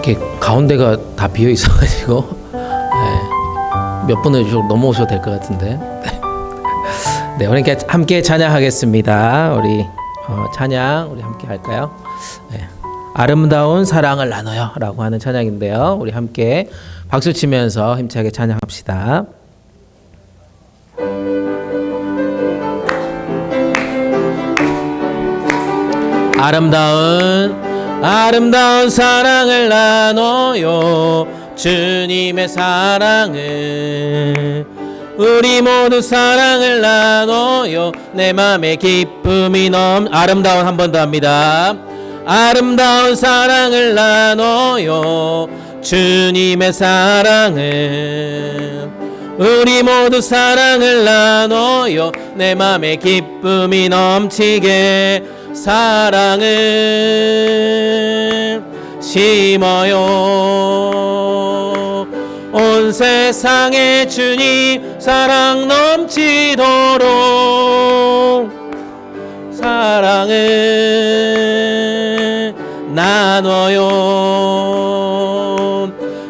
이렇게 가운데가 다 비어 있어가지고 네, 몇 분을 좀 넘어오셔도 될 것 같은데. 네, 우리 함께 찬양하겠습니다. 우리 찬양 우리 함께 할까요? 네, 아름다운 사랑을 나눠요라고 하는 찬양인데요. 우리 함께 박수 치면서 힘차게 찬양합시다. 아름다운 사랑을 나눠요. 주님의 사랑을 우리 모두 사랑을 나눠요. 내 맘에 기쁨이 아름다운 한 번 더 합니다. 아름다운 사랑을 나눠요. 주님의 사랑을 우리 모두 사랑을 나눠요. 내 맘에 기쁨이 넘치게 사랑을 심어요. 온 세상에 주님 사랑 넘치도록 사랑을 나눠요.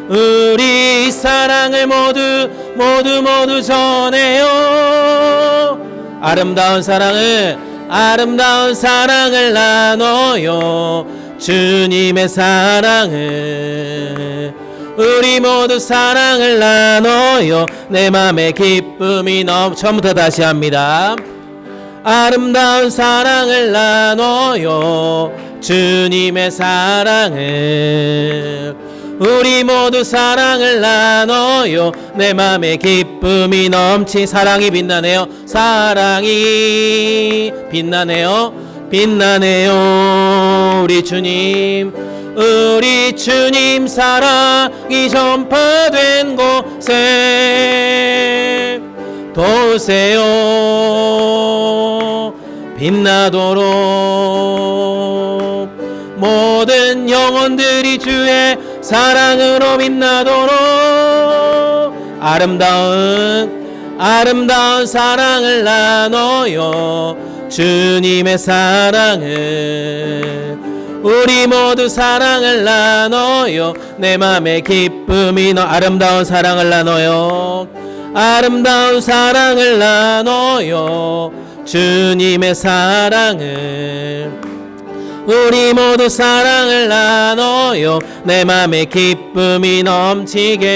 우리 사랑을 모두 전해요. 아름다운 사랑을 나눠요. 주님의 사랑을 우리 모두 사랑을 나눠요. 내 맘에 기쁨이 처음부터 다시 합니다. 아름다운 사랑을 나눠요. 주님의 사랑을 우리 모두 사랑을 나눠요. 내 맘에 기쁨이 사랑이 빛나네요. 사랑이 빛나네요. 우리 주님 사랑이 전파된 곳에 도세요. 빛나도록 모든 영혼들이 주의 사랑으로 빛나도록 아름다운 사랑을 나눠요. 주님의 사랑을 우리 모두 사랑을 나눠요. 내 맘에 기쁨이 아름다운 사랑을 나눠요. 아름다운 사랑을 나눠요. 주님의 사랑을 우리 모두 사랑을 나눠요. 내 맘에 기쁨이 넘치게.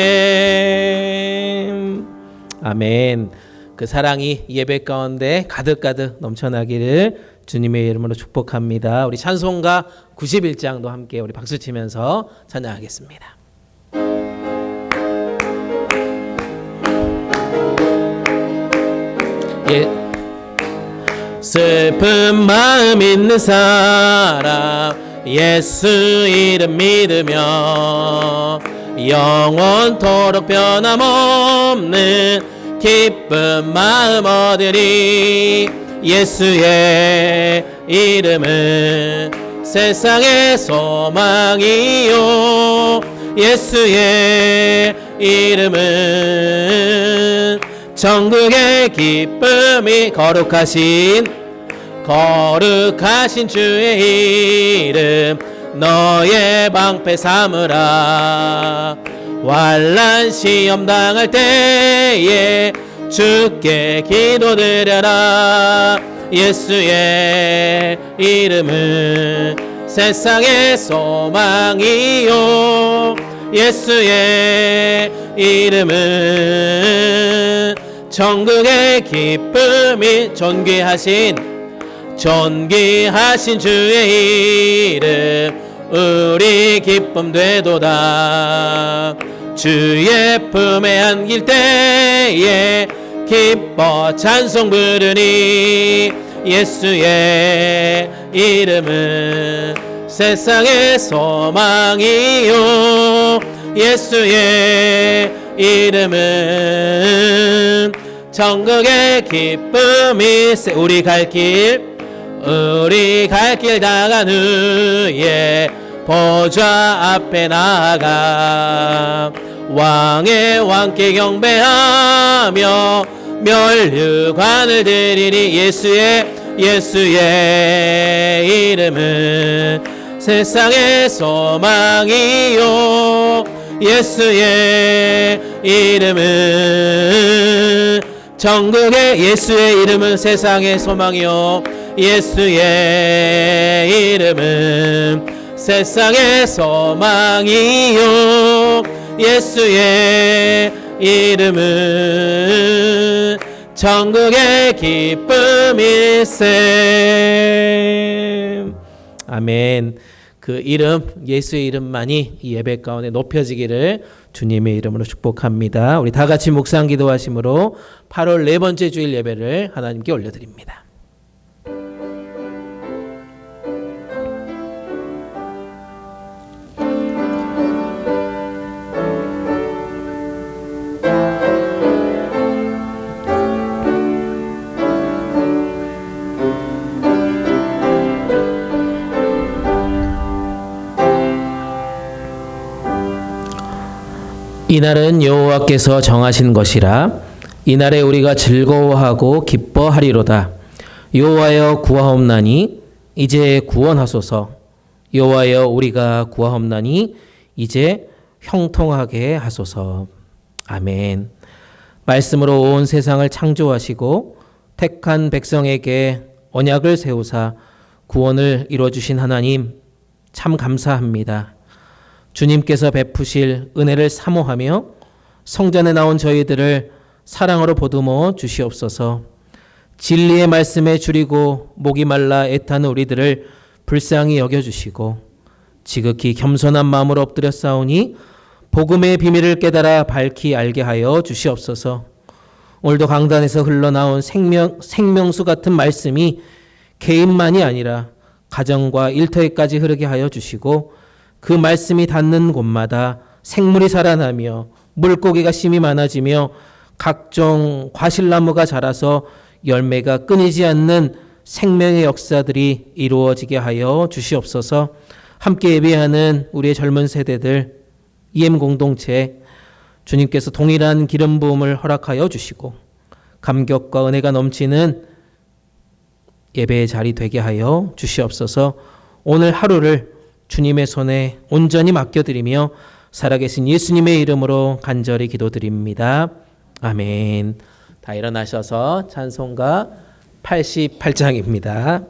아멘. 그 사랑이 예배 가운데 가득가득 넘쳐나기를 주님의 이름으로 축복합니다. 우리 찬송가 91장도 함께 우리 박수 치면서 찬양하겠습니다. 슬픈 마음 있는 사람 예수 이름 믿으며 영원토록 변함없는 기쁜 마음 얻으리. 예수의 이름은 세상의 소망이요. 예수의 이름은 천국의 기쁨이 거룩하신 주의 이름 너의 방패 삼으라. 환난 시험 당할 때에 주께 기도드려라. 예수의 이름은 세상의 소망이요. 예수의 이름은 천국의 기쁨이 존귀하신 주의 이름 우리 기쁨 되도다. 주의 품에 안길 때에 기뻐 찬송 부르니. 예수의 이름은 세상의 소망이요. 예수의 이름은 천국의 기쁨이 우리 갈 길 나간 후에 보좌 앞에 나아가 왕의 왕께 경배하며 멸류관을 드리니. 예수의 이름은 세상의 소망이요 예수의 이름은 전국의 예수의 이름은 세상의 소망이요 예수의 이름은 세상의 소망이요 예수의 이름은 전국의 기쁨일세. 아멘. 그 이름 예수의 이름만이 이 예배 가운데 높여지기를 주님의 이름으로 축복합니다. 우리 다 같이 묵상 기도하심으로 8월 네 번째 주일 예배를 하나님께 올려드립니다. 이날은 여호와께서 정하신 것이라 이날에 우리가 즐거워하고 기뻐하리로다. 여호와여 구하옵나니 이제 구원하소서. 여호와여 우리가 구하옵나니 이제 형통하게 하소서. 아멘. 말씀으로 온 세상을 창조하시고 택한 백성에게 언약을 세우사 구원을 이루어주신 하나님 참 감사합니다. 주님께서 베푸실 은혜를 사모하며 성전에 나온 저희들을 사랑으로 보듬어 주시옵소서. 진리의 말씀에 줄이고 목이 말라 애타는 우리들을 불쌍히 여겨주시고 지극히 겸손한 마음으로 엎드려 싸우니 복음의 비밀을 깨달아 밝히 알게 하여 주시옵소서. 오늘도 강단에서 흘러나온 생명수 같은 말씀이 개인만이 아니라 가정과 일터에까지 흐르게 하여 주시고 그 말씀이 닿는 곳마다 생물이 살아나며 물고기가 심이 많아지며 각종 과실나무가 자라서 열매가 끊이지 않는 생명의 역사들이 이루어지게 하여 주시옵소서. 함께 예배하는 우리의 젊은 세대들 EM 공동체 주님께서 동일한 기름 부음을 허락하여 주시고 감격과 은혜가 넘치는 예배의 자리 되게 하여 주시옵소서. 오늘 하루를 주님의 손에 온전히 맡겨드리며 살아계신 예수님의 이름으로 간절히 기도드립니다. 아멘. 다 일어나셔서 찬송가 88장입니다.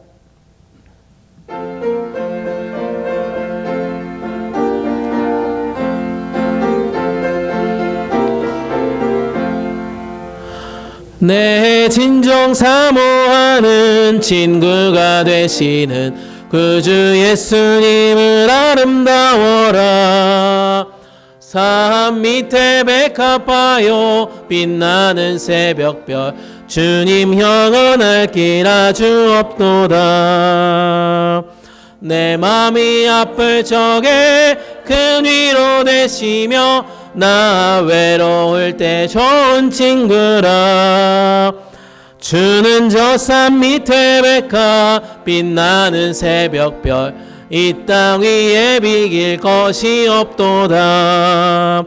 내 진정 사모하는 친구가 되시는 그 주 예수님은 아름다워라. 산 밑에 백합하여 빛나는 새벽별 주님 영원할 길 아주 없도다. 내 맘이 아플 적에 큰 위로 되시며 나 외로울 때 좋은 친구라. 주는 저 산 밑에 백합 빛나는 새벽별 이 땅 위에 비길 것이 없도다.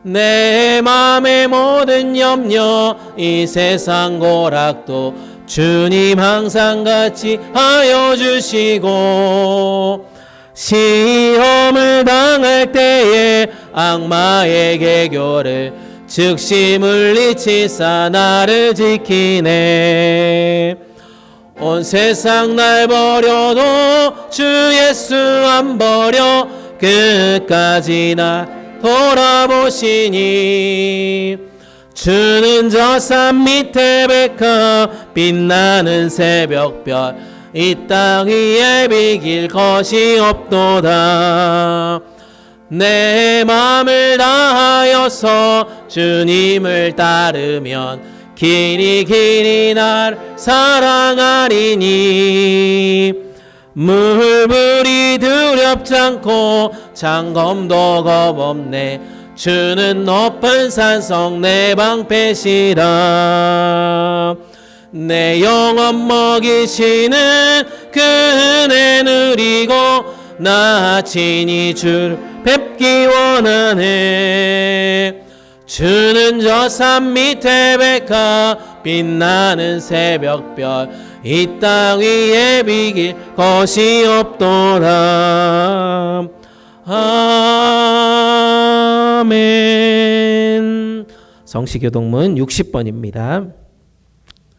내 맘의 모든 염려 이 세상 고락도 주님 항상 같이 하여 주시고 시험을 당할 때에 악마의 개교를 즉시 물리치사 나를 지키네. 온 세상 날 버려도 주 예수 안 버려 끝까지 날 돌아보시니. 주는 저 산 밑에 백합 빛나는 새벽별 이 땅 위에 비길 것이 없도다. 내 맘을 다하여서 주님을 따르면 길이 날 사랑하리니. 물불이 두렵지 않고 장검도 겁없네. 주는 높은 산성 내 방패시라. 내 영혼 먹이시는 그 은혜 누리고 나 친히 주를 뵙기 원하네. 주는 저 산 밑에 백합 빛나는 새벽별 이 땅 위에 비길 것이 없도다. 아멘. 성시교동문 60번입니다.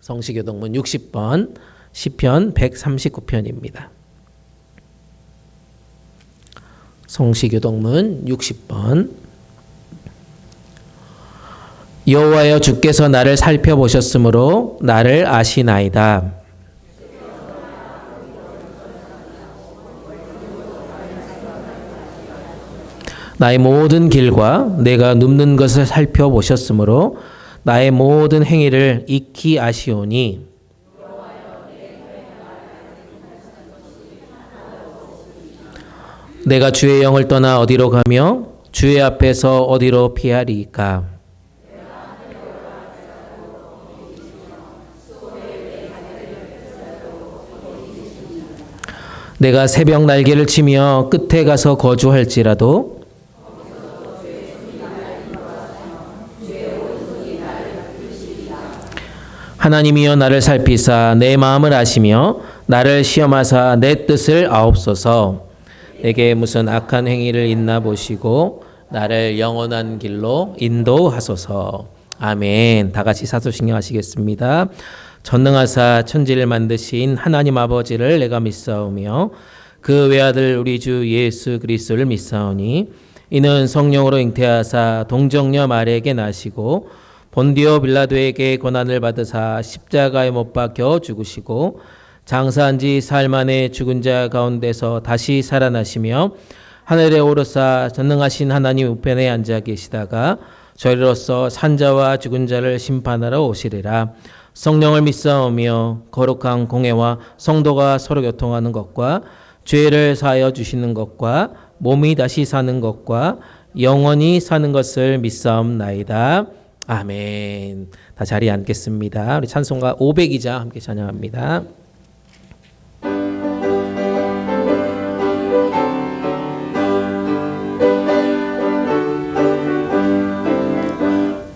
성시교동문 60번 시편 139편입니다. 성시교동문 60번. 여호와여, 주께서 나를 살펴보셨으므로 나를 아시나이다. 나의 모든 길과 내가 눕는 것을 살펴보셨으므로 나의 모든 행위를 익히 아시오니 내가 주의 영을 떠나 어디로 가며 주의 앞에서 어디로 피하리이까. 내가 새벽 날개를 치며 끝에 가서 거주할지라도 하나님이여 나를 살피사 내 마음을 아시며 나를 시험하사 내 뜻을 아옵소서. 내게 무슨 악한 행위를 있나 보시고 나를 영원한 길로 인도하소서. 아멘. 다 같이 사도신경 하시겠습니다. 전능하사 천지를 만드신 하나님 아버지를 내가 믿사오며 그 외아들 우리 주 예수 그리스도를 믿사오니 이는 성령으로 잉태하사 동정녀 마리아에게 나시고 본디오 빌라도에게 고난을 받으사 십자가에 못 박혀 죽으시고 장사한 지 사흘 만에 죽은 자 가운데서 다시 살아나시며 하늘에 오르사 전능하신 하나님 우편에 앉아 계시다가 저희로서 산자와 죽은 자를 심판하러 오시리라. 성령을 믿사오며 거룩한 공회와 성도가 서로 교통하는 것과 죄를 사하여 주시는 것과 몸이 다시 사는 것과 영원히 사는 것을 믿사옵나이다. 아멘. 다 자리에 앉겠습니다. 우리 찬송가 502장 함께 찬양합니다.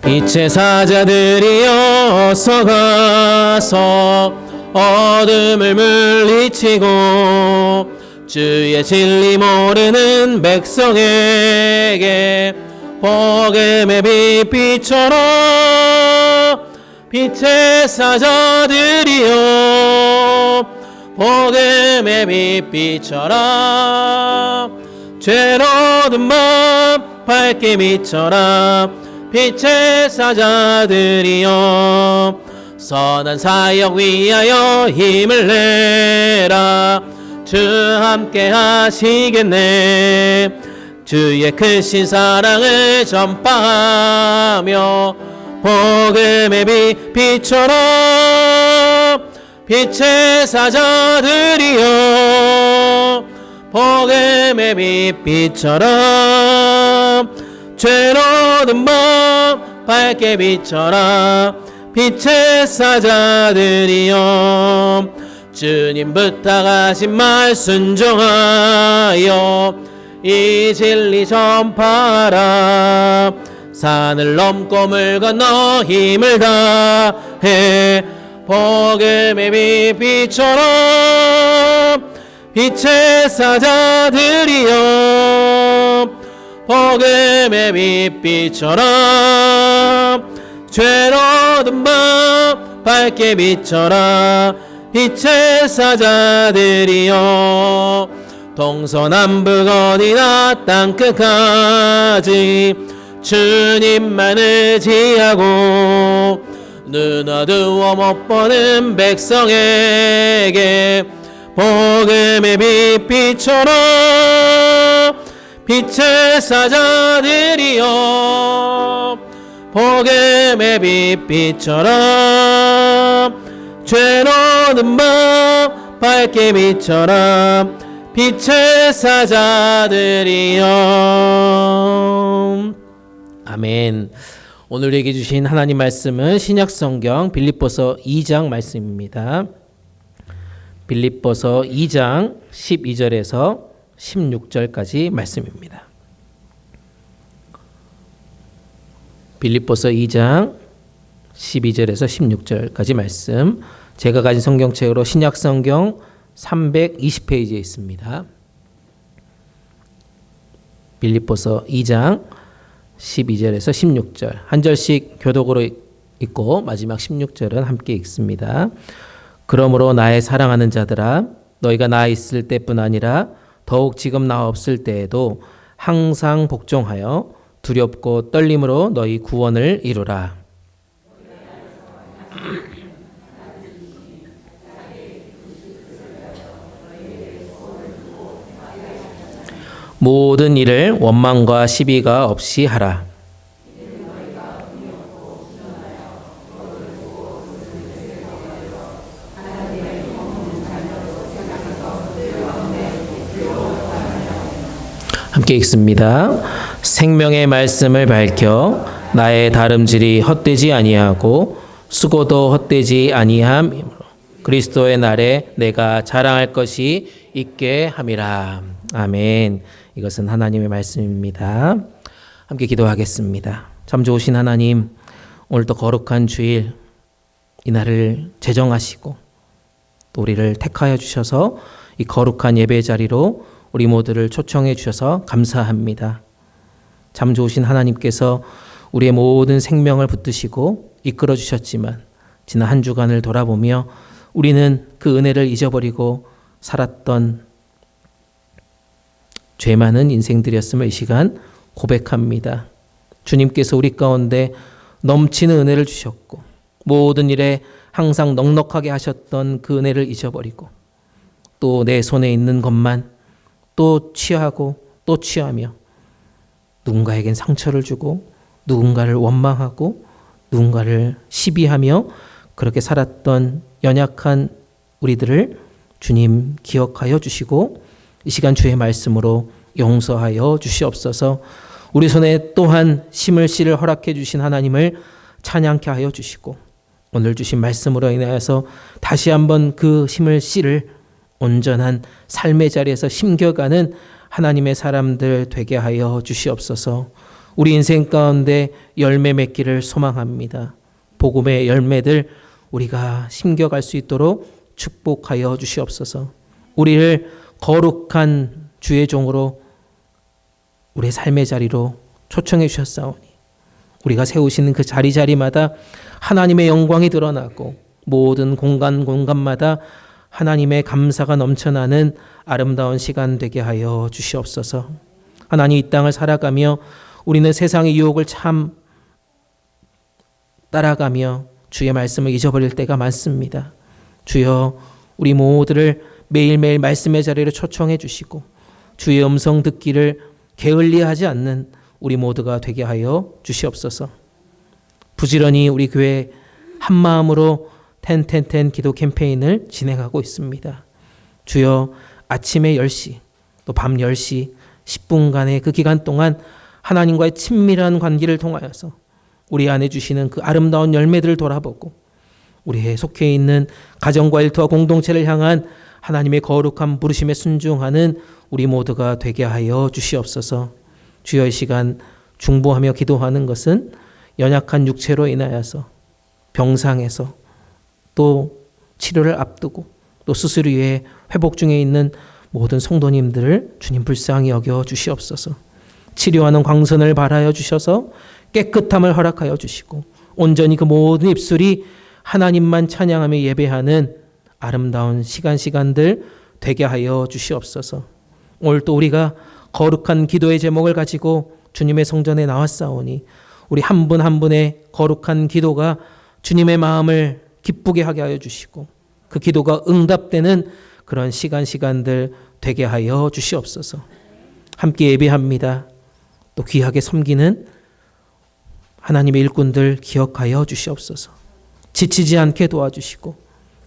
빛의 사자들이여 어서 가서 어둠을 물리치고 주의 진리 모르는 백성에게 복음의 빛비춰라. 빛의 사자들이여 복음의 빛비춰라. 죄로든 밤 밝게 비춰라. 빛의 사자들이여 선한 사역 위하여 힘을 내라. 주 함께 하시겠네. 주의 크신 사랑을 전파하며 복음의 빛 비춰라. 빛의 사자들이여 복음의 빛 비춰라. 죄로든 밤 밝게 비춰라. 빛의 사자들이여 주님 부탁하신 말 순종하여 이 진리 전파하라. 산을 넘고 물 건너 힘을 다해 복음의 빛 비춰라. 빛의 사자들이여 복음의 빛 비춰라. 죄로든 밤 밝게 비춰라. 빛의 사자들이여 동서남북 어디나 땅끝까지 주님만 의지하고 눈 어두워 못 보는 백성에게 복음의 빛 비춰라. 빛의 사자들이여 복음의 빛 비춰라. 죄로는 밤 밝게 비춰라. 빛의 사자들이여. 아멘. 오늘 우리에게 주신 하나님 말씀은 신약성경 빌립보서 2장 말씀입니다. 빌립보서 2장 12절에서 16절까지 말씀입니다. 빌립보서 2장 12절에서 16절까지 말씀 제가 가진 성경책으로 신약 성경 320페이지에 있습니다. 빌립보서 2장 12절에서 16절 한 절씩 교독으로 읽고 마지막 16절은 함께 읽습니다. 그러므로 나의 사랑하는 자들아 너희가 나 있을 때뿐 아니라 더욱 지금 나 없을 때에도 항상 복종하여 두렵고 떨림으로 너희 구원을 이루라. 모든 일을 원망과 시비가 없이 하라. 함께 읽습니다. 생명의 말씀을 밝혀 나의 다름질이 헛되지 아니하고 수고도 헛되지 아니함이므로 그리스도의 날에 내가 자랑할 것이 있게 함이라. 아멘. 이것은 하나님의 말씀입니다. 함께 기도하겠습니다. 참 좋으신 하나님, 오늘도 거룩한 주일 이 날을 제정하시고 또 우리를 택하여 주셔서 이 거룩한 예배 자리로 우리 모두를 초청해 주셔서 감사합니다. 참 좋으신 하나님께서 우리의 모든 생명을 붙드시고 이끌어 주셨지만 지난 한 주간을 돌아보며 우리는 그 은혜를 잊어버리고 살았던 죄 많은 인생들이었음을 이 시간 고백합니다. 주님께서 우리 가운데 넘치는 은혜를 주셨고 모든 일에 항상 넉넉하게 하셨던 그 은혜를 잊어버리고 또 내 손에 있는 것만 또 취하고 또 취하며 누군가에겐 상처를 주고 누군가를 원망하고 누군가를 시비하며 그렇게 살았던 연약한 우리들을 주님 기억하여 주시고 이 시간 주의 말씀으로 용서하여 주시옵소서. 우리 손에 또한 심을 씨를 허락해 주신 하나님을 찬양케 하여 주시고 오늘 주신 말씀으로 인하여서 다시 한번 그 심을 씨를 온전한 삶의 자리에서 심겨가는 하나님의 사람들 되게 하여 주시옵소서. 우리 인생 가운데 열매 맺기를 소망합니다. 복음의 열매들 우리가 심겨갈 수 있도록 축복하여 주시옵소서. 우리를 거룩한 주의 종으로 우리의 삶의 자리로 초청해 주셨사오니 우리가 세우시는 그 자리마다 하나님의 영광이 드러나고 모든 공간마다 하나님의 감사가 넘쳐나는 아름다운 시간 되게 하여 주시옵소서. 하나님 이 땅을 살아가며 우리는 세상의 유혹을 참 따라가며 주의 말씀을 잊어버릴 때가 많습니다. 주여 우리 모두를 매일매일 말씀의 자리를 초청해 주시고 주의 음성 듣기를 게을리하지 않는 우리 모두가 되게 하여 주시옵소서. 부지런히 우리 교회 한마음으로 10 기도 캠페인을 진행하고 있습니다. 주여 아침에 10시 또 밤 10시 10분간의 그 기간 동안 하나님과의 친밀한 관계를 통하여서 우리 안에 주시는 그 아름다운 열매들을 돌아보고 우리의 속해 있는 가정과 일터와 공동체를 향한 하나님의 거룩한 부르심에 순종하는 우리 모두가 되게 하여 주시옵소서. 주여 이 시간 중보하며 기도하는 것은 연약한 육체로 인하여서 병상에서 또 치료를 앞두고 또 수술 위에 회복 중에 있는 모든 성도님들을 주님 불쌍히 여겨 주시옵소서. 치료하는 광선을 발하여 주셔서 깨끗함을 허락하여 주시고 온전히 그 모든 입술이 하나님만 찬양하며 예배하는 아름다운 시간들 되게 하여 주시옵소서. 오늘 또 우리가 거룩한 기도의 제목을 가지고 주님의 성전에 나왔사오니 우리 한 분 한 분의 거룩한 기도가 주님의 마음을 기쁘게 하게 하여 주시고 그 기도가 응답되는 그런 시간들 되게 하여 주시옵소서. 함께 예배합니다. 또 귀하게 섬기는 하나님의 일꾼들 기억하여 주시옵소서. 지치지 않게 도와주시고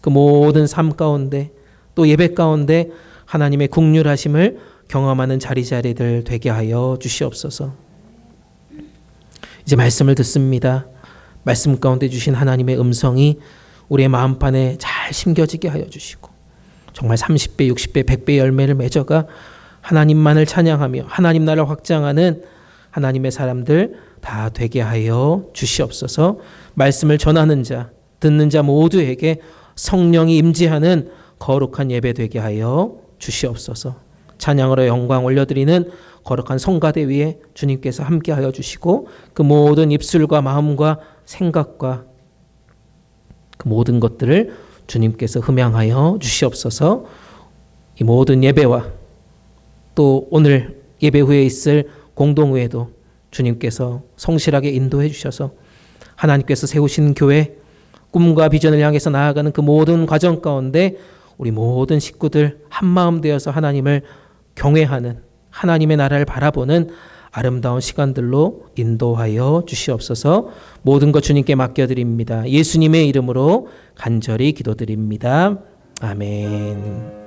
그 모든 삶 가운데 또 예배 가운데 하나님의 긍휼하심을 경험하는 자리들 되게 하여 주시옵소서. 이제 말씀을 듣습니다. 말씀 가운데 주신 하나님의 음성이 우리의 마음판에 잘 심겨지게 하여 주시고 정말 30배, 60배, 100배 열매를 맺어가 하나님만을 찬양하며 하나님 나라를 확장하는 하나님의 사람들 다 되게 하여 주시옵소서. 말씀을 전하는 자, 듣는 자 모두에게 성령이 임재하는 거룩한 예배 되게 하여 주시옵소서. 찬양으로 영광 올려드리는 거룩한 성가대 위에 주님께서 함께하여 주시고 그 모든 입술과 마음과 생각과 그 모든 것들을 주님께서 흠양하여 주시옵소서. 이 모든 예배와 또 오늘 예배 후에 있을 공동회에도 주님께서 성실하게 인도해 주셔서 하나님께서 세우신 교회 꿈과 비전을 향해서 나아가는 그 모든 과정 가운데 우리 모든 식구들 한마음 되어서 하나님을 경외하는 하나님의 나라를 바라보는 아름다운 시간들로 인도하여 주시옵소서. 모든 것 주님께 맡겨드립니다. 예수님의 이름으로 간절히 기도드립니다. 아멘.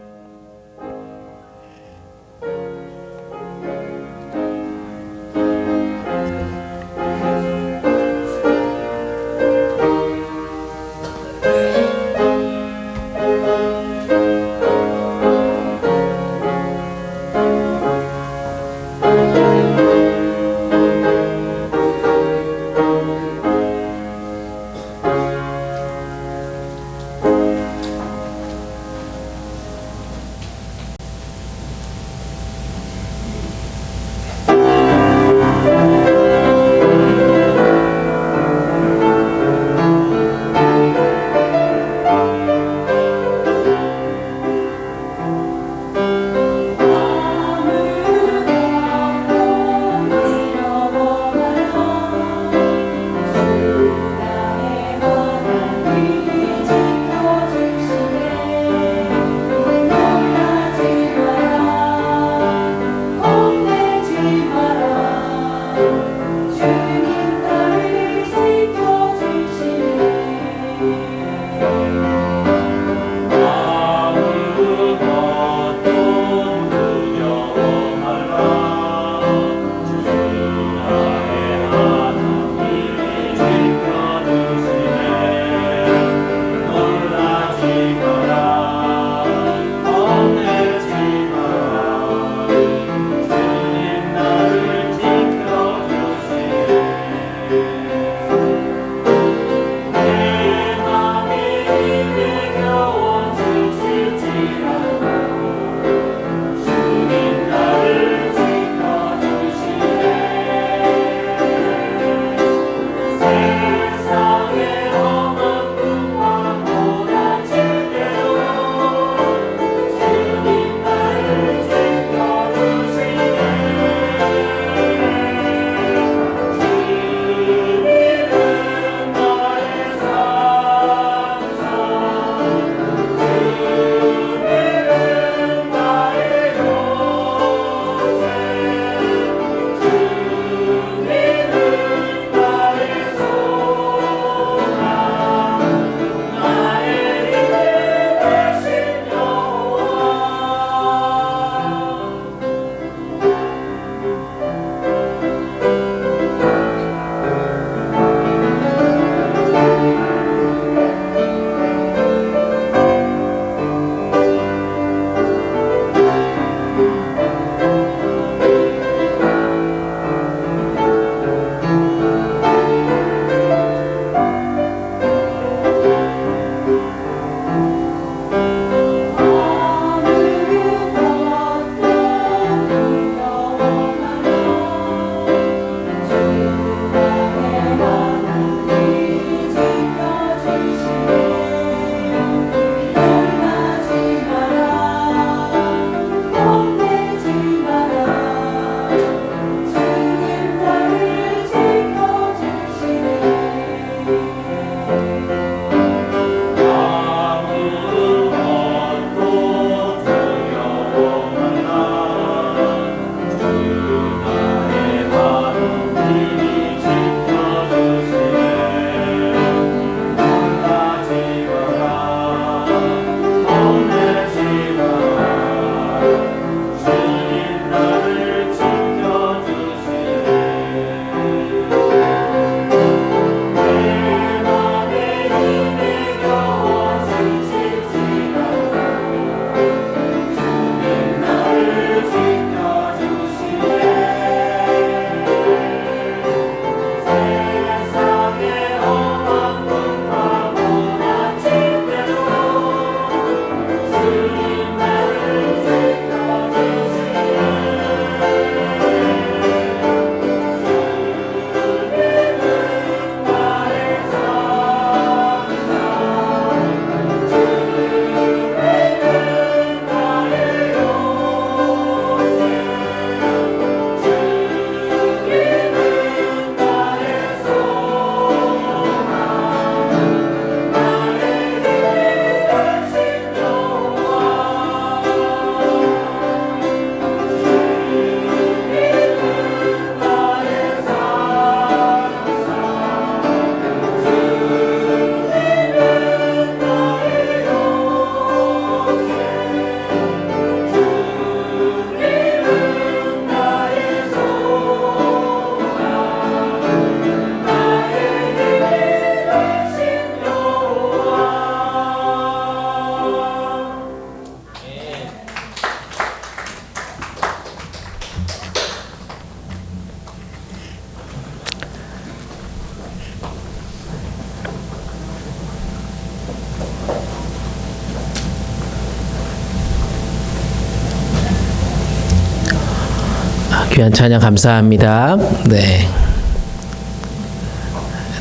귀한 찬양 감사합니다. 네.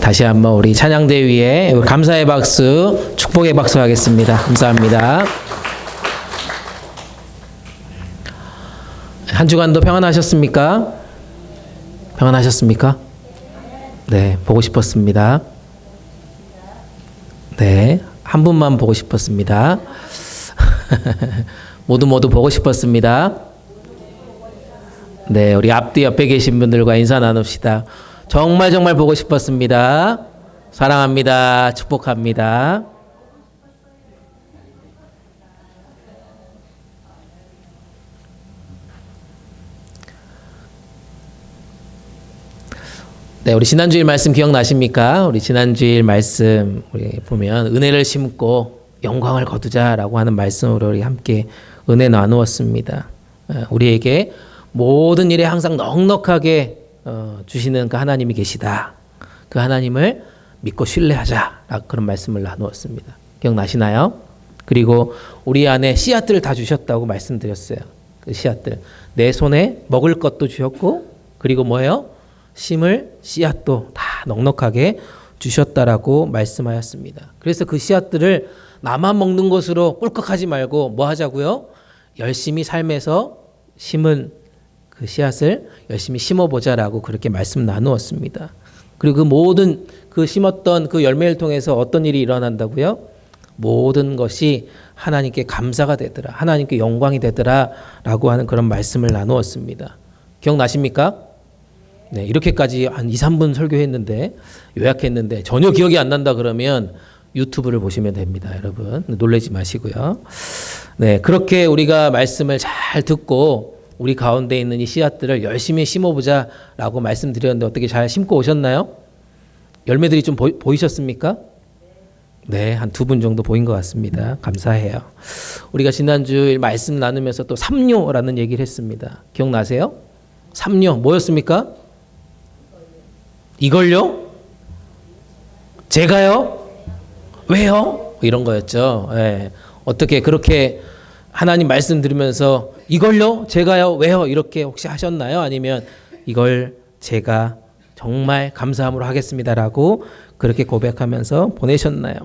다시 한번 우리 찬양대 위에 감사의 박수, 축복의 박수 하겠습니다. 감사합니다. 한 주간도 평안하셨습니까? 평안하셨습니까? 네, 보고 싶었습니다. 네, 한 분만 보고 싶었습니다. 모두 보고 싶었습니다. 네, 우리 앞뒤 옆에 계신 분들과 인사 나눕시다. 정말 보고 싶었습니다. 사랑합니다. 축복합니다. 네, 우리 지난주일 말씀 기억나십니까? 우리 지난주일 말씀 우리 보면 은혜를 심고 영광을 거두자라고 하는 말씀으로 우리 함께 은혜 나누었습니다. 우리에게 모든 일에 항상 넉넉하게 주시는 그 하나님이 계시다. 그 하나님을 믿고 신뢰하자. 그런 말씀을 나누었습니다. 기억나시나요? 그리고 우리 안에 씨앗들을 다 주셨다고 말씀드렸어요. 그 씨앗들. 내 손에 먹을 것도 주셨고 그리고 뭐예요? 심을 씨앗도 다 넉넉하게 주셨다라고 말씀하였습니다. 그래서 그 씨앗들을 나만 먹는 것으로 꿀꺽하지 말고 뭐 하자고요? 열심히 삶에서 심은 그 씨앗을 열심히 심어보자라고 그렇게 말씀 나누었습니다. 그리고 그 모든 그 심었던 그 열매를 통해서 어떤 일이 일어난다고요? 모든 것이 하나님께 감사가 되더라. 하나님께 영광이 되더라. 라고 하는 그런 말씀을 나누었습니다. 기억나십니까? 네, 이렇게까지 한 2, 3분 설교했는데 요약했는데 전혀 기억이 안 난다 그러면 유튜브를 보시면 됩니다. 여러분 놀라지 마시고요. 네, 그렇게 우리가 말씀을 잘 듣고 우리 가운데 있는 이 씨앗들을 열심히 심어보자라고 말씀드렸는데 어떻게 잘 심고 오셨나요? 열매들이 좀 보이셨습니까? 네, 한 2분 정도 보인 것 같습니다. 감사해요. 우리가 지난주 말씀 나누면서 또 삼뇨라는 얘기를 했습니다. 기억나세요? 삼뇨 뭐였습니까? 이걸요? 제가요? 왜요? 이런 거였죠. 네. 어떻게 그렇게 하나님 말씀 들으면서 이걸요? 제가요? 왜요? 이렇게 혹시 하셨나요? 아니면 이걸 제가 정말 감사함으로 하겠습니다라고 그렇게 고백하면서 보내셨나요?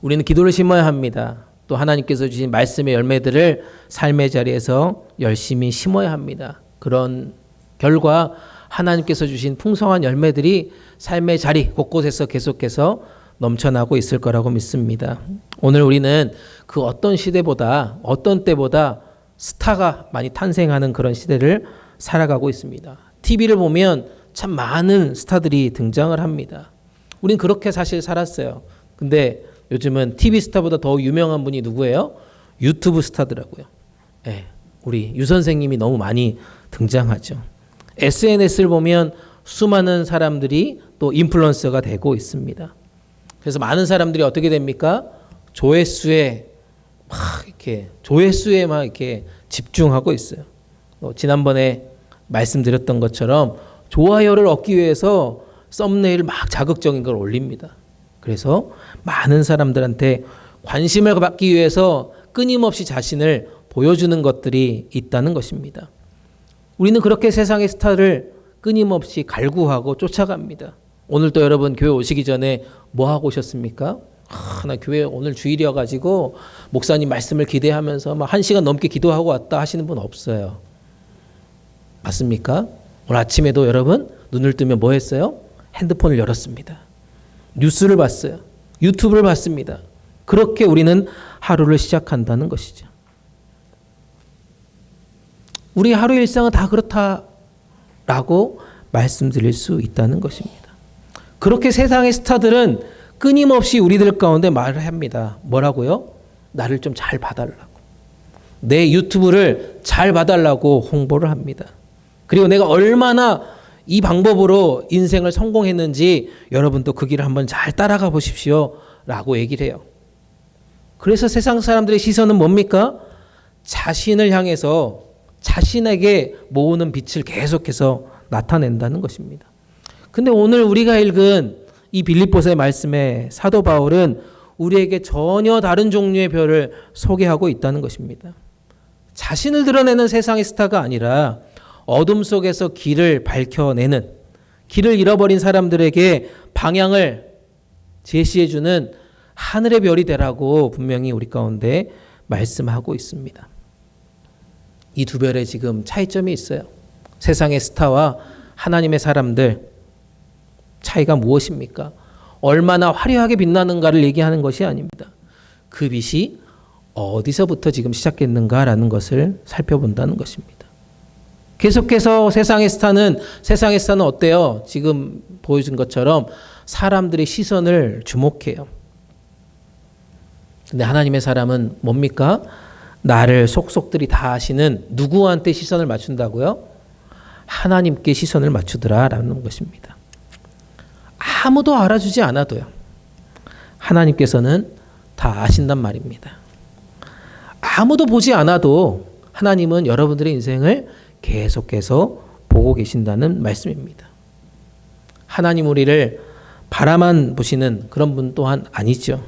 우리는 기도를 심어야 합니다. 또 하나님께서 주신 말씀의 열매들을 삶의 자리에서 열심히 심어야 합니다. 그런 결과 하나님께서 주신 풍성한 열매들이 삶의 자리 곳곳에서 계속해서 넘쳐나고 있을 거라고 믿습니다. 오늘 우리는 그 어떤 시대보다 어떤 때보다 스타가 많이 탄생하는 그런 시대를 살아가고 있습니다. TV를 보면 참 많은 스타들이 등장을 합니다. 우린 그렇게 사실 살았어요. 근데 요즘은 TV 스타보다 더 유명한 분이 누구예요? 유튜브 스타더라고요. 네, 우리 유 선생님이 너무 많이 등장하죠. SNS를 보면 수많은 사람들이 또 인플루언서가 되고 있습니다. 그래서 많은 사람들이 어떻게 됩니까? 조회수에 막 이렇게 집중하고 있어요. 지난번에 말씀드렸던 것처럼 좋아요를 얻기 위해서 썸네일 막 자극적인 걸 올립니다. 그래서 많은 사람들한테 관심을 받기 위해서 끊임없이 자신을 보여주는 것들이 있다는 것입니다. 우리는 그렇게 세상의 스타를 끊임없이 갈구하고 쫓아갑니다. 오늘도 여러분 교회 오시기 전에 뭐 하고 오셨습니까? 나 교회 오늘 주일이어가지고 목사님 말씀을 기대하면서 막 1시간 넘게 기도하고 왔다 하시는 분 없어요. 맞습니까? 오늘 아침에도 여러분 눈을 뜨면 뭐 했어요? 핸드폰을 열었습니다. 뉴스를 봤어요. 유튜브를 봤습니다. 그렇게 우리는 하루를 시작한다는 것이죠. 우리 하루 일상은 다 그렇다라고 말씀드릴 수 있다는 것입니다. 그렇게 세상의 스타들은 끊임없이 우리들 가운데 말을 합니다. 뭐라고요? 나를 좀 잘 봐달라고. 내 유튜브를 잘 봐달라고 홍보를 합니다. 그리고 내가 얼마나 이 방법으로 인생을 성공했는지 여러분도 그 길을 한번 잘 따라가 보십시오 라고 얘기를 해요. 그래서 세상 사람들의 시선은 뭡니까? 자신을 향해서 자신에게 모으는 빛을 계속해서 나타낸다는 것입니다. 근데 오늘 우리가 읽은 이 빌립보서의 말씀에 사도 바울은 우리에게 전혀 다른 종류의 별을 소개하고 있다는 것입니다. 자신을 드러내는 세상의 스타가 아니라 어둠 속에서 길을 밝혀내는, 길을 잃어버린 사람들에게 방향을 제시해주는 하늘의 별이 되라고 분명히 우리 가운데 말씀하고 있습니다. 이 두 별에 지금 차이점이 있어요. 세상의 스타와 하나님의 사람들, 차이가 무엇입니까? 얼마나 화려하게 빛나는가를 얘기하는 것이 아닙니다. 그 빛이 어디서부터 지금 시작했는가라는 것을 살펴본다는 것입니다. 계속해서 세상의 스타는 어때요? 지금 보여준 것처럼 사람들의 시선을 주목해요. 근데 하나님의 사람은 뭡니까? 나를 속속들이 다 아시는 누구한테 시선을 맞춘다고요? 하나님께 시선을 맞추더라라는 것입니다. 아무도 알아주지 않아도요. 하나님께서는 다 아신단 말입니다. 아무도 보지 않아도 하나님은 여러분들의 인생을 계속해서 보고 계신다는 말씀입니다. 하나님 우리를 바라만 보시는 그런 분 또한 아니죠.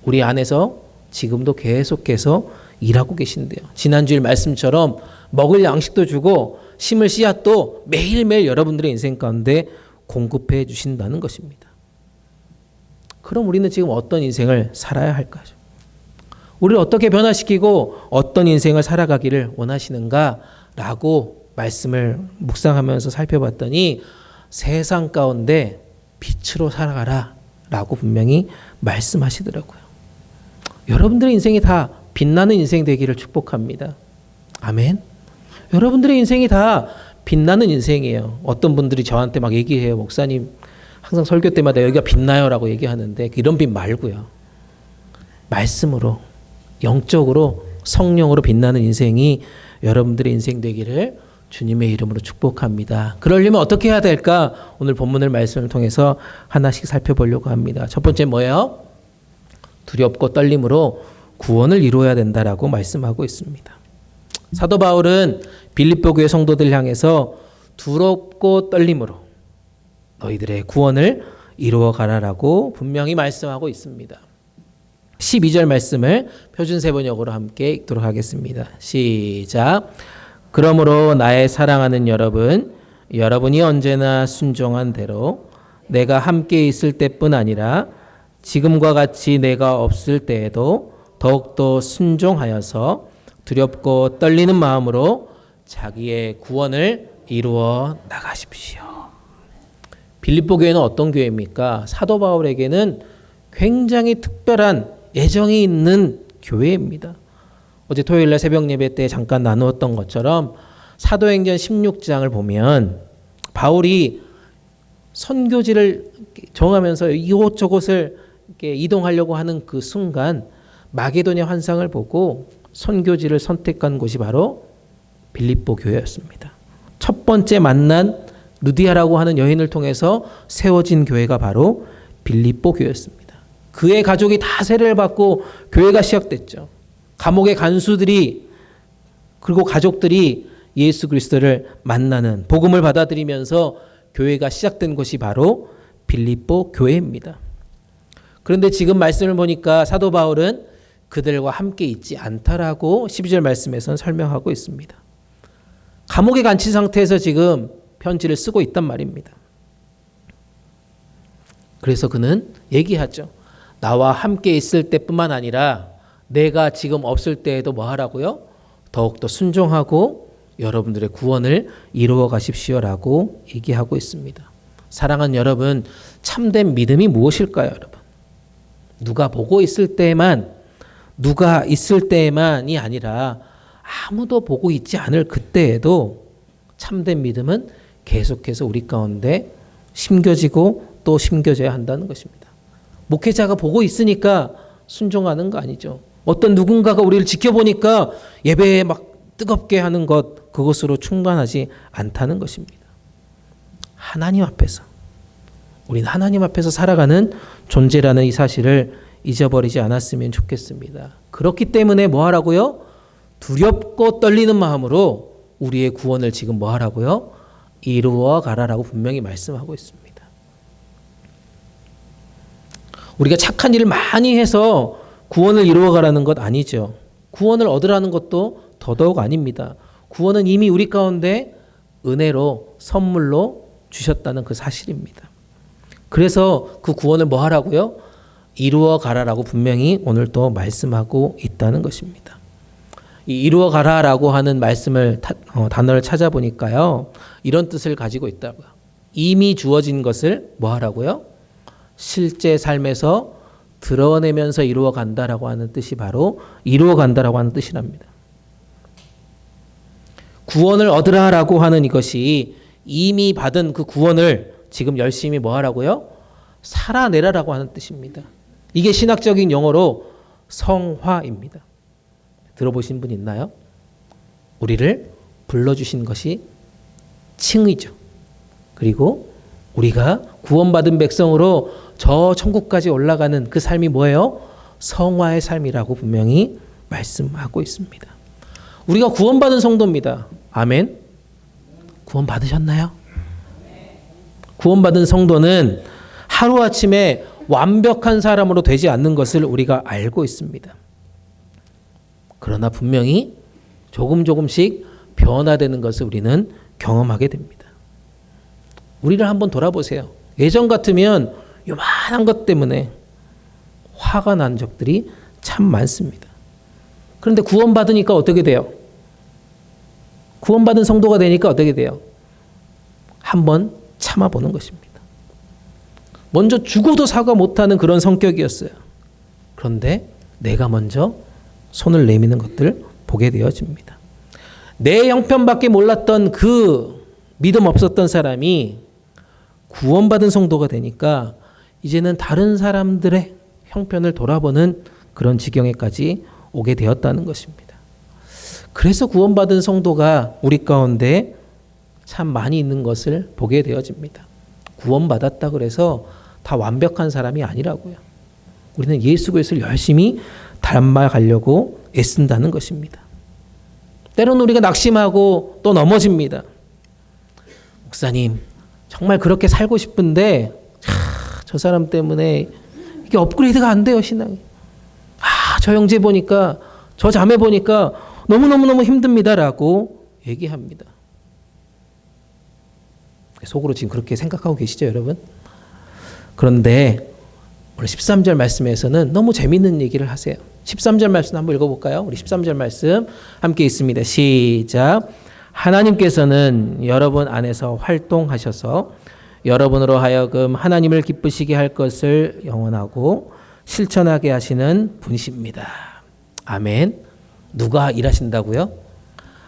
우리 안에서 지금도 계속해서 일하고 계신데요. 지난주일 말씀처럼 먹을 양식도 주고 심을 씨앗도 매일매일 여러분들의 인생 가운데 공급해 주신다는 것입니다. 그럼 우리는 지금 어떤 인생을 살아야 할까요? 우리를 어떻게 변화시키고 어떤 인생을 살아가기를 원하시는가라고 말씀을 묵상하면서 살펴봤더니 세상 가운데 빛으로 살아가라 라고 분명히 말씀하시더라고요. 여러분들의 인생이 다 빛나는 인생 되기를 축복합니다. 아멘. 여러분들의 인생이 다 빛나는 인생이에요. 어떤 분들이 저한테 막 얘기해요. 목사님 항상 설교 때마다 여기가 빛나요 라고 얘기하는데 이런 빛 말고요. 말씀으로 영적으로 성령으로 빛나는 인생이 여러분들의 인생 되기를 주님의 이름으로 축복합니다. 그러려면 어떻게 해야 될까? 오늘 본문을 말씀을 통해서 하나씩 살펴보려고 합니다. 첫 번째 뭐예요? 두렵고 떨림으로 구원을 이루어야 된다라고 말씀하고 있습니다. 사도 바울은 빌립보 교회 성도들 향해서 두렵고 떨림으로 너희들의 구원을 이루어 가라라고 분명히 말씀하고 있습니다. 12절 말씀을 표준세번역으로 함께 읽도록 하겠습니다. 시작. 그러므로 나의 사랑하는 여러분, 여러분이 언제나 순종한 대로 내가 함께 있을 때뿐 아니라 지금과 같이 내가 없을 때에도 더욱더 순종하여서 두렵고 떨리는 마음으로 자기의 구원을 이루어 나가십시오. 빌립보 교회는 어떤 교회입니까? 사도 바울에게는 굉장히 특별한 애정이 있는 교회입니다. 어제 토요일날 새벽 예배 때 잠깐 나누었던 것처럼 사도행전 16장을 보면 바울이 선교지를 정하면서 이곳저곳을 이렇게 이동하려고 하는 그 순간 마게도냐 환상을 보고 선교지를 선택한 곳이 바로 빌립보 교회였습니다. 첫 번째 만난 루디아라고 하는 여인을 통해서 세워진 교회가 바로 빌립보 교회였습니다. 그의 가족이 다 세례를 받고 교회가 시작됐죠. 감옥의 간수들이 그리고 가족들이 예수 그리스도를 만나는 복음을 받아들이면서 교회가 시작된 곳이 바로 빌립보 교회입니다. 그런데 지금 말씀을 보니까 사도 바울은 그들과 함께 있지 않다라고 12절 말씀에서는 설명하고 있습니다. 감옥에 갇힌 상태에서 지금 편지를 쓰고 있단 말입니다. 그래서 그는 얘기하죠. 나와 함께 있을 때뿐만 아니라 내가 지금 없을 때에도 뭐 하라고요? 더욱더 순종하고 여러분들의 구원을 이루어 가십시오라고 얘기하고 있습니다. 사랑하는 여러분, 참된 믿음이 무엇일까요, 여러분? 누가 보고 있을 때만, 누가 있을 때만이 아니라 아무도 보고 있지 않을 그때에도 참된 믿음은 계속해서 우리 가운데 심겨지고 또 심겨져야 한다는 것입니다. 목회자가 보고 있으니까 순종하는 거 아니죠. 어떤 누군가가 우리를 지켜보니까 예배에 막 뜨겁게 하는 것, 그것으로 충만하지 않다는 것입니다. 하나님 앞에서, 우리는 하나님 앞에서 살아가는 존재라는 이 사실을 잊어버리지 않았으면 좋겠습니다. 그렇기 때문에 뭐 하라고요? 두렵고 떨리는 마음으로 우리의 구원을 지금 뭐 하라고요? 이루어 가라라고 분명히 말씀하고 있습니다. 우리가 착한 일을 많이 해서 구원을 이루어 가라는 것 아니죠. 구원을 얻으라는 것도 더더욱 아닙니다. 구원은 이미 우리 가운데 은혜로 선물로 주셨다는 그 사실입니다. 그래서 그 구원을 뭐 하라고요? 이루어 가라라고 분명히 오늘 또 말씀하고 있다는 것입니다. 이 이루어 가라라고 하는 말씀을 단어를 찾아보니까요. 이런 뜻을 가지고 있다고요. 이미 주어진 것을 뭐 하라고요? 실제 삶에서 드러내면서 이루어 간다라고 하는 뜻이 바로 이루어 간다라고 하는 뜻이랍니다. 구원을 얻으라라고 하는 이것이 이미 받은 그 구원을 지금 열심히 뭐 하라고요? 살아내라라고 하는 뜻입니다. 이게 신학적인 용어로 성화입니다. 들어보신 분 있나요? 우리를 불러주신 것이 칭의죠. 그리고 우리가 구원받은 백성으로 저 천국까지 올라가는 그 삶이 뭐예요? 성화의 삶이라고 분명히 말씀하고 있습니다. 우리가 구원받은 성도입니다. 아멘. 구원 받으셨나요? 구원받은 성도는 하루아침에 완벽한 사람으로 되지 않는 것을 우리가 알고 있습니다. 그러나 분명히 조금씩 변화되는 것을 우리는 경험하게 됩니다. 우리를 한번 돌아보세요. 예전 같으면 요만한 것 때문에 화가 난 적들이 참 많습니다. 그런데 구원받으니까 어떻게 돼요? 구원받은 성도가 되니까 어떻게 돼요? 한번 참아보는 것입니다. 먼저 죽어도 사과 못하는 그런 성격이었어요. 그런데 내가 먼저 손을 내미는 것들을 보게 되어집니다. 내 형편밖에 몰랐던 그 믿음 없었던 사람이 구원받은 성도가 되니까 이제는 다른 사람들의 형편을 돌아보는 그런 지경에까지 오게 되었다는 것입니다. 그래서 구원받은 성도가 우리 가운데 참 많이 있는 것을 보게 되어집니다. 구원받았다 그래서 다 완벽한 사람이 아니라고요. 우리는 예수 그리스도를 열심히 닮아가려고 애쓴다는 것입니다. 때로는 우리가 낙심하고 또 넘어집니다. 목사님, 정말 그렇게 살고 싶은데 저 사람 때문에 이게 업그레이드가 안 돼요, 신앙이. 저 형제 보니까, 저 자매 보니까 너무너무 힘듭니다라고 얘기합니다. 속으로 지금 그렇게 생각하고 계시죠, 여러분? 그런데 오늘 13절 말씀에서는 너무 재밌는 얘기를 하세요. 13절 말씀 한번 읽어볼까요? 우리 13절 말씀 함께 있습니다. 시작. 하나님께서는 여러분 안에서 활동하셔서 여러분으로 하여금 하나님을 기쁘시게 할 것을 영원하고 실천하게 하시는 분이십니다. 아멘. 누가 일하신다고요?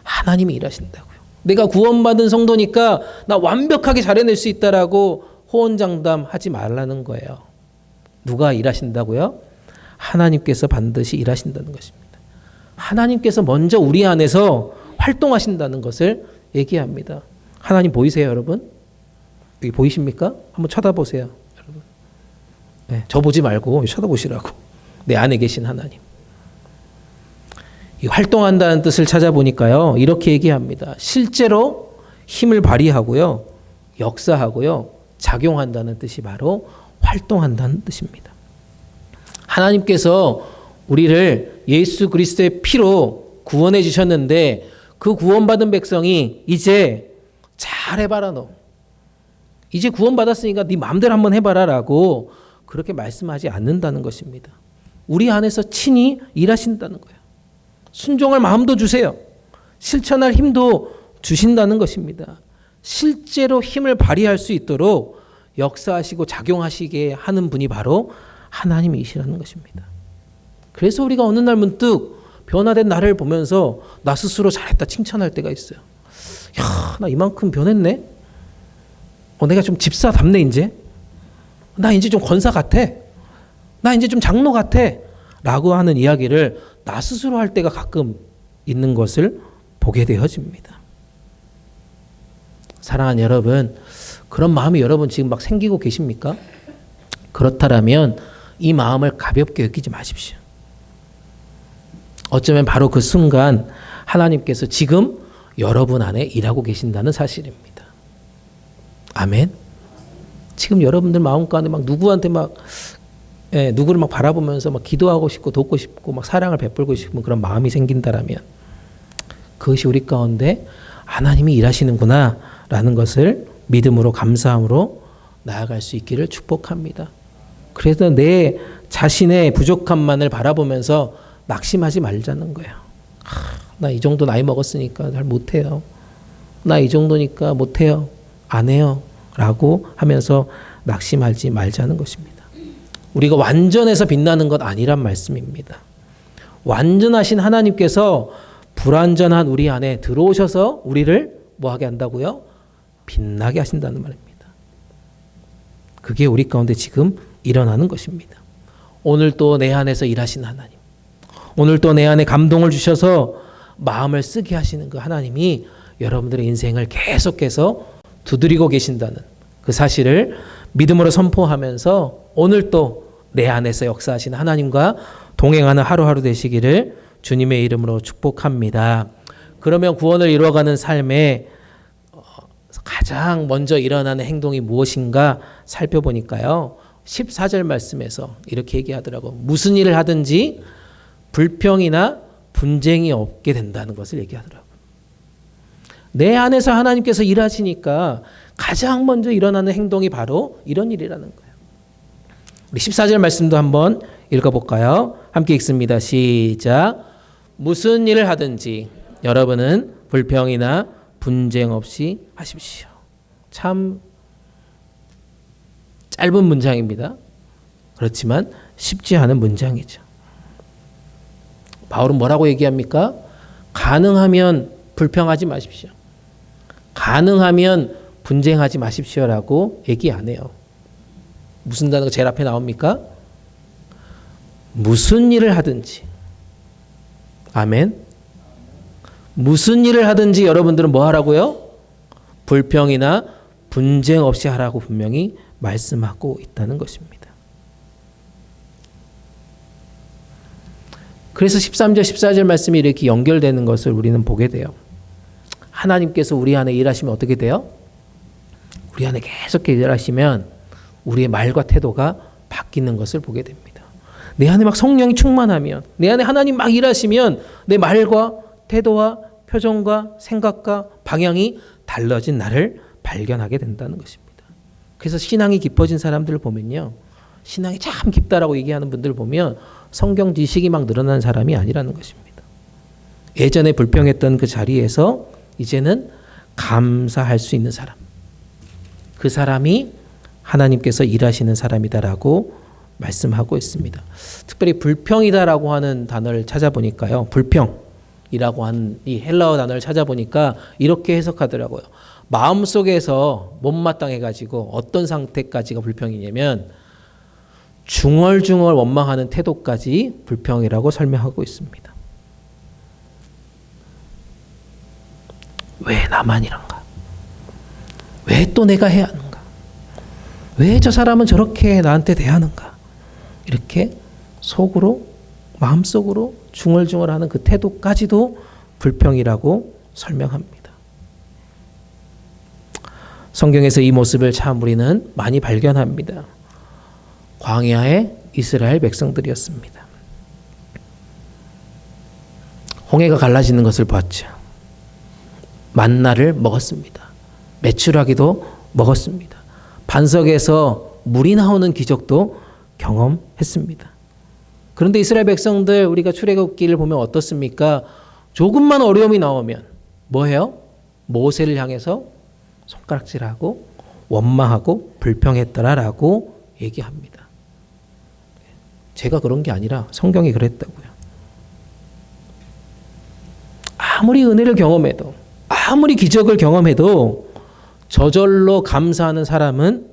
하나님이 일하신다고요. 내가 구원받은 성도니까 나 완벽하게 잘해낼 수 있다라고 호언장담하지 말라는 거예요. 누가 일하신다고요? 하나님께서 반드시 일하신다는 것입니다. 하나님께서 먼저 우리 안에서 활동하신다는 것을 얘기합니다. 하나님 보이세요, 여러분? 여기 보이십니까? 한번 쳐다보세요, 여러분. 네, 저 보지 말고 쳐다보시라고. 내 안에 계신 하나님. 이 활동한다는 뜻을 찾아보니까요, 이렇게 얘기합니다. 실제로 힘을 발휘하고요, 역사하고요, 작용한다는 뜻이 바로 활동한다는 뜻입니다. 하나님께서 우리를 예수 그리스도의 피로 구원해 주셨는데 그 구원받은 백성이 이제 잘 해봐라 너. 이제 구원받았으니까 네 마음대로 한번 해봐라 라고 그렇게 말씀하지 않는다는 것입니다. 우리 안에서 친히 일하신다는 거예요. 순종할 마음도 주세요. 실천할 힘도 주신다는 것입니다. 실제로 힘을 발휘할 수 있도록 역사하시고 작용하시게 하는 분이 바로 하나님이시라는 것입니다. 그래서 우리가 어느 날 문득 변화된 나를 보면서 나 스스로 잘했다 칭찬할 때가 있어요. 야, 나 이만큼 변했네. 내가 좀 집사답네 이제. 나 이제 좀 권사 같아. 나 이제 좀 장로 같아. 라고 하는 이야기를 나 스스로 할 때가 가끔 있는 것을 보게 되어집니다. 사랑하는 여러분, 그런 마음이 여러분 지금 막 생기고 계십니까? 그렇다면 이 마음을 가볍게 여기지 마십시오. 어쩌면 바로 그 순간 하나님께서 지금 여러분 안에 일하고 계신다는 사실입니다. 아멘. 지금 여러분들 마음 가운데 막 누구한테 막 누구를 막 바라보면서 막 기도하고 싶고 돕고 싶고 막 사랑을 베풀고 싶은 그런 마음이 생긴다라면 그것이 우리 가운데 하나님이 일하시는구나 라는 것을 믿음으로 감사함으로 나아갈 수 있기를 축복합니다. 그래서 내 자신의 부족함만을 바라보면서 낙심하지 말자는 거예요. 나 이 정도 나이 먹었으니까 잘 못해요. 나 이 정도니까 못해요. 안 해요. 라고 하면서 낙심하지 말자는 것입니다. 우리가 완전해서 빛나는 것 아니란 말씀입니다. 완전하신 하나님께서 불완전한 우리 안에 들어오셔서 우리를 뭐하게 한다고요? 빛나게 하신다는 말입니다. 그게 우리 가운데 지금 일어나는 것입니다. 오늘 또 내 안에서 일하신 하나님, 오늘 또 내 안에 감동을 주셔서 마음을 쓰게 하시는 그 하나님이 여러분들의 인생을 계속해서 두드리고 계신다는 그 사실을 믿음으로 선포하면서 오늘 또 내 안에서 역사하신 하나님과 동행하는 하루하루 되시기를 주님의 이름으로 축복합니다. 그러면 구원을 이루어가는 삶에 가장 먼저 일어나는 행동이 무엇인가 살펴보니까요. 14절 말씀에서 이렇게 얘기하더라고. 무슨 일을 하든지 불평이나 분쟁이 없게 된다는 것을 얘기하더라고. 내 안에서 하나님께서 일하시니까 가장 먼저 일어나는 행동이 바로 이런 일이라는 거예요. 우리 14절 말씀도 한번 읽어볼까요? 함께 읽습니다. 시작. 무슨 일을 하든지 여러분은 불평이나 분쟁 없이 하십시오. 참 짧은 문장입니다. 그렇지만 쉽지 않은 문장이죠. 바울은 뭐라고 얘기합니까? 가능하면 불평하지 마십시오. 가능하면 분쟁하지 마십시오라고 얘기 안 해요. 무슨 단어가 제일 앞에 나옵니까? 무슨 일을 하든지. 아멘. 무슨 일을 하든지 여러분들은 뭐 하라고요? 불평이나 분쟁 없이 하라고 분명히 말씀하고 있다는 것입니다. 그래서 13절, 14절 말씀이 이렇게 연결되는 것을 우리는 보게 돼요. 하나님께서 우리 안에 일하시면 어떻게 돼요? 우리 안에 계속 일하시면 우리의 말과 태도가 바뀌는 것을 보게 됩니다. 내 안에 막 성령이 충만하면, 내 안에 하나님 막 일하시면 내 말과 태도와 표정과 생각과 방향이 달라진 나를 발견하게 된다는 것입니다. 그래서 신앙이 깊어진 사람들을 보면요. 신앙이 참 깊다라고 얘기하는 분들 보면 성경 지식이 막 늘어난 사람이 아니라는 것입니다. 예전에 불평했던 그 자리에서 이제는 감사할 수 있는 사람. 그 사람이 하나님께서 일하시는 사람이다라고 말씀하고 있습니다. 특별히 불평이다라고 하는 단어를 찾아보니까요. 불평이라고 하는 이 헬라어 단어를 찾아보니까 이렇게 해석하더라고요. 마음속에서 못마땅해가지고 어떤 상태까지가 불평이냐면 중얼중얼 원망하는 태도까지 불평이라고 설명하고 있습니다. 왜 나만 이런가? 왜 또 내가 해야 하는가? 왜 저 사람은 저렇게 나한테 대하는가? 이렇게 속으로, 마음속으로 중얼중얼하는 그 태도까지도 불평이라고 설명합니다. 성경에서 이 모습을 참 우리는 많이 발견합니다. 광야의 이스라엘 백성들이었습니다. 홍해가 갈라지는 것을 봤죠. 만나를 먹었습니다. 메추라기도 먹었습니다. 반석에서 물이 나오는 기적도 경험했습니다. 그런데 이스라엘 백성들 우리가 출애굽기를 보면 어떻습니까? 조금만 어려움이 나오면 뭐해요? 모세를 향해서 손가락질하고 원망하고 불평했더라라고 얘기합니다. 제가 그런 게 아니라 성경이 그랬다고요. 아무리 은혜를 경험해도 아무리 기적을 경험해도 저절로 감사하는 사람은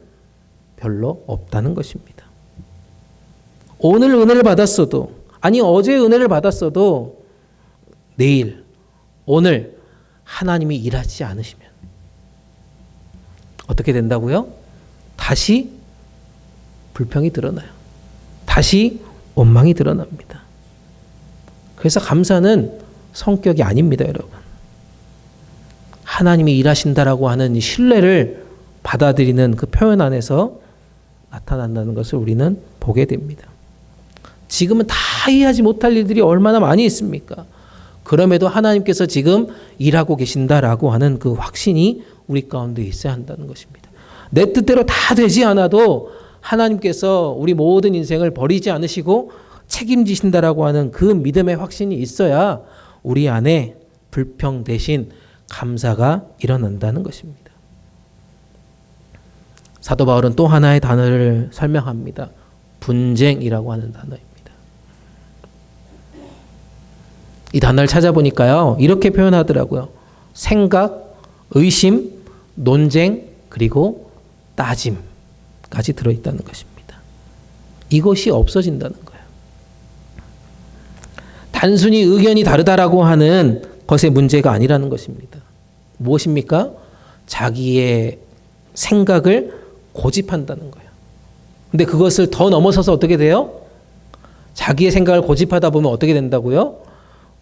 별로 없다는 것입니다. 오늘 은혜를 받았어도, 아니 어제 은혜를 받았어도 내일, 오늘 하나님이 일하지 않으시면 어떻게 된다고요? 다시 불평이 드러나요. 다시 원망이 드러납니다. 그래서 감사는 성격이 아닙니다, 여러분. 하나님이 일하신다라고 하는 이 신뢰를 받아들이는 그 표현 안에서 나타난다는 것을 우리는 보게 됩니다. 지금은 다 이해하지 못할 일들이 얼마나 많이 있습니까? 그럼에도 하나님께서 지금 일하고 계신다라고 하는 그 확신이 우리 가운데 있어야 한다는 것입니다. 내 뜻대로 다 되지 않아도 하나님께서 우리 모든 인생을 버리지 않으시고 책임지신다라고 하는 그 믿음의 확신이 있어야 우리 안에 불평 대신 감사가 일어난다는 것입니다. 사도 바울은 또 하나의 단어를 설명합니다. 분쟁이라고 하는 단어입니다. 이 단어를 찾아보니까요, 이렇게 표현하더라고요. 생각, 의심, 논쟁, 그리고 따짐까지 들어있다는 것입니다. 이것이 없어진다는 거예요. 단순히 의견이 다르다라고 하는 것의 문제가 아니라는 것입니다. 무엇입니까? 자기의 생각을 고집한다는 거예요. 근데 그것을 더 넘어서서 어떻게 돼요? 자기의 생각을 고집하다 보면 어떻게 된다고요?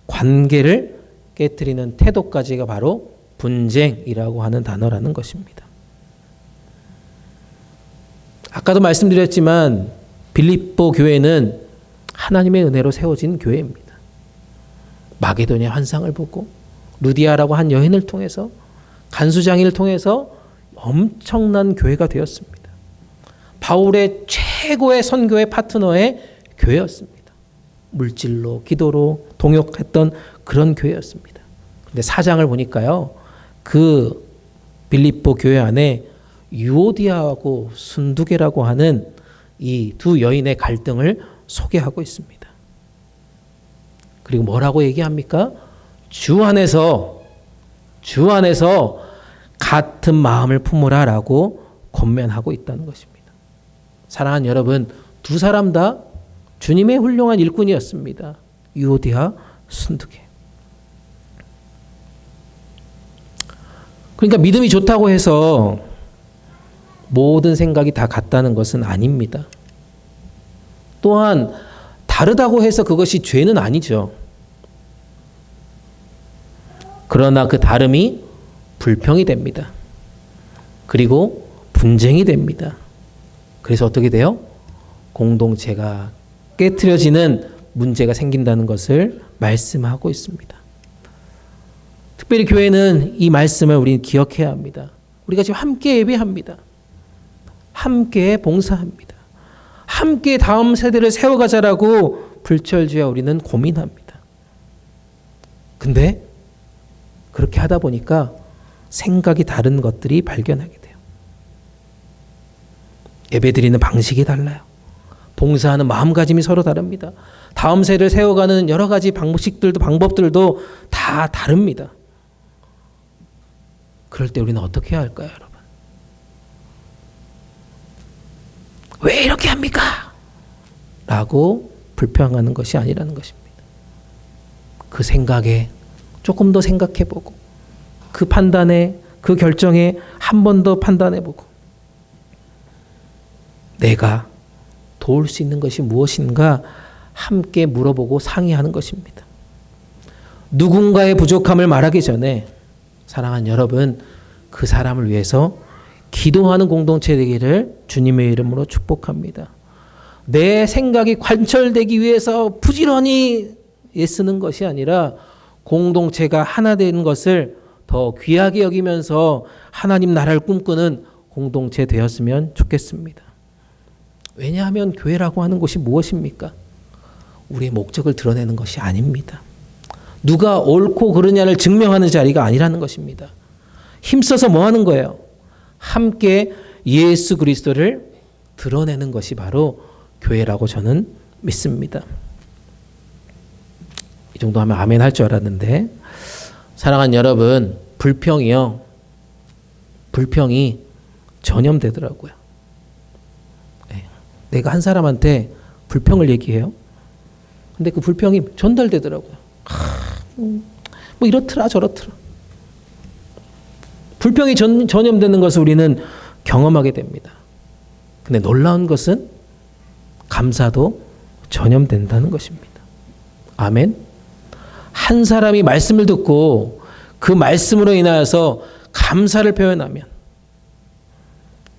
관계를 깨트리는 태도까지가 바로 분쟁이라고 하는 단어라는 것입니다. 아까도 말씀드렸지만 빌립보 교회는 하나님의 은혜로 세워진 교회입니다. 마게도냐 환상을 보고 루디아라고 한 여인을 통해서 간수장이를 통해서 엄청난 교회가 되었습니다. 바울의 최고의 선교의 파트너의 교회였습니다. 물질로 기도로 동역했던 그런 교회였습니다. 그런데 사장을 보니까요, 그 빌립보 교회 안에 유오디아하고 순두계라고 하는 이 두 여인의 갈등을 소개하고 있습니다. 그리고 뭐라고 얘기합니까? 주 안에서 같은 마음을 품으라라고 권면하고 있다는 것입니다. 사랑하는 여러분, 두 사람 다 주님의 훌륭한 일꾼이었습니다. 유오디아, 순두계. 그러니까 믿음이 좋다고 해서 모든 생각이 다 같다는 것은 아닙니다. 또한 다르다고 해서 그것이 죄는 아니죠. 그러나 그 다름이 불평이 됩니다. 그리고 분쟁이 됩니다. 그래서 어떻게 돼요? 공동체가 깨트려지는 문제가 생긴다는 것을 말씀하고 있습니다. 특별히 교회는 이 말씀을 우리는 기억해야 합니다. 우리가 지금 함께 예배합니다. 함께 봉사합니다. 함께 다음 세대를 세워가자라고 불철주야 우리는 고민합니다. 근데 그렇게 하다 보니까 생각이 다른 것들이 발견하게 돼요. 예배드리는 방식이 달라요. 봉사하는 마음가짐이 서로 다릅니다. 다음 세대를 세워가는 여러 가지 방법들도 다 다릅니다. 그럴 때 우리는 어떻게 해야 할까요, 여러분? 왜 이렇게 합니까? 라고 불평하는 것이 아니라는 것입니다. 그 생각에 조금 더 생각해보고 그 판단에, 그 결정에 한 번 더 판단해보고 내가 도울 수 있는 것이 무엇인가 함께 물어보고 상의하는 것입니다. 누군가의 부족함을 말하기 전에 사랑하는 여러분, 그 사람을 위해서 기도하는 공동체 되기를 주님의 이름으로 축복합니다. 내 생각이 관철되기 위해서 부지런히 애쓰는 것이 아니라 공동체가 하나 되는 것을 더 귀하게 여기면서 하나님 나라를 꿈꾸는 공동체 되었으면 좋겠습니다. 왜냐하면 교회라고 하는 곳이 무엇입니까? 우리의 목적을 드러내는 것이 아닙니다. 누가 옳고 그르냐를 증명하는 자리가 아니라는 것입니다. 힘써서 뭐 하는 거예요? 함께 예수 그리스도를 드러내는 것이 바로 교회라고 저는 믿습니다. 이 정도 하면 아멘 할 줄 알았는데, 사랑하는 여러분, 불평이 전염되더라고요. 내가 한 사람한테 불평을 얘기해요. 근데 그 불평이 전달되더라고요. 뭐 이렇더라 저렇더라. 불평이 전염되는 것을 우리는 경험하게 됩니다. 근데 놀라운 것은 감사도 전염된다는 것입니다. 아멘. 한 사람이 말씀을 듣고 그 말씀으로 인하여서 감사를 표현하면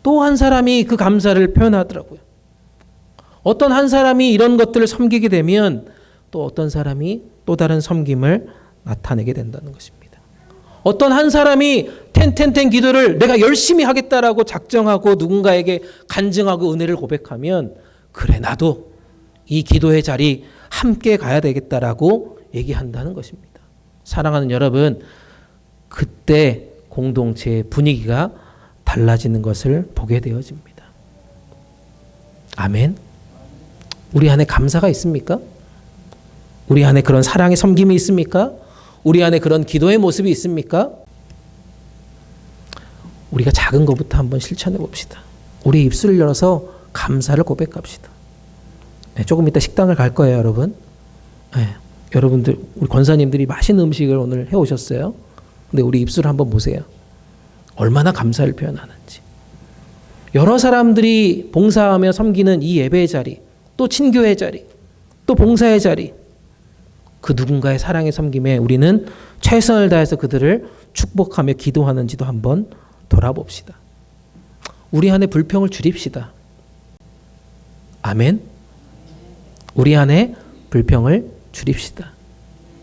또 한 사람이 그 감사를 표현하더라고요. 어떤 한 사람이 이런 것들을 섬기게 되면 또 어떤 사람이 또 다른 섬김을 나타내게 된다는 것입니다. 어떤 한 사람이 텐텐텐 기도를 내가 열심히 하겠다라고 작정하고 누군가에게 간증하고 은혜를 고백하면 그래 나도 이 기도의 자리 함께 가야 되겠다라고 얘기한다는 것입니다. 사랑하는 여러분, 그때 공동체의 분위기가 달라지는 것을 보게 되어집니다. 아멘. 우리 안에 감사가 있습니까? 우리 안에 그런 사랑의 섬김이 있습니까? 우리 안에 그런 기도의 모습이 있습니까? 우리가 작은 것부터 한번 실천해 봅시다. 우리 입술을 열어서 감사를 고백합시다. 네, 조금 이따 식당을 갈 거예요, 여러분. 네, 여러분들, 우리 권사님들이 맛있는 음식을 오늘 해오셨어요. 근데 우리 입술을 한번 보세요. 얼마나 감사를 표현하는지. 여러 사람들이 봉사하며 섬기는 이 예배의 자리, 또 친교의 자리, 또 봉사의 자리, 그 누군가의 사랑의 섬김에 우리는 최선을 다해서 그들을 축복하며 기도하는지도 한번 돌아봅시다. 우리 안에 불평을 줄입시다. 아멘. 우리 안에 불평을 줄입시다.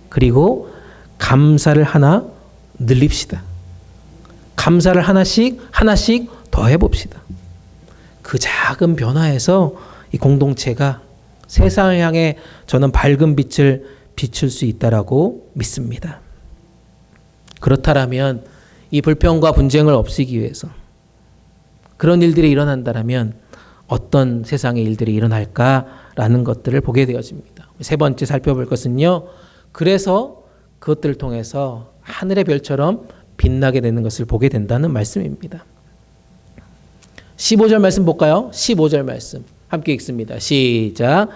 그리고 감사를 하나 늘립시다. 감사를 하나씩 더 해봅시다. 그 작은 변화에서 이 공동체가 세상을 향해 저는 밝은 빛을 비출 수 있다라고 믿습니다. 그렇다면 이 불평과 분쟁을 없애기 위해서 그런 일들이 일어난다면 어떤 세상의 일들이 일어날까라는 것들을 보게 되어집니다. 세 번째 살펴볼 것은요. 그래서 그것들을 통해서 하늘의 별처럼 빛나게 되는 것을 보게 된다는 말씀입니다. 15절 말씀 볼까요? 15절 말씀 함께 읽습니다. 시작.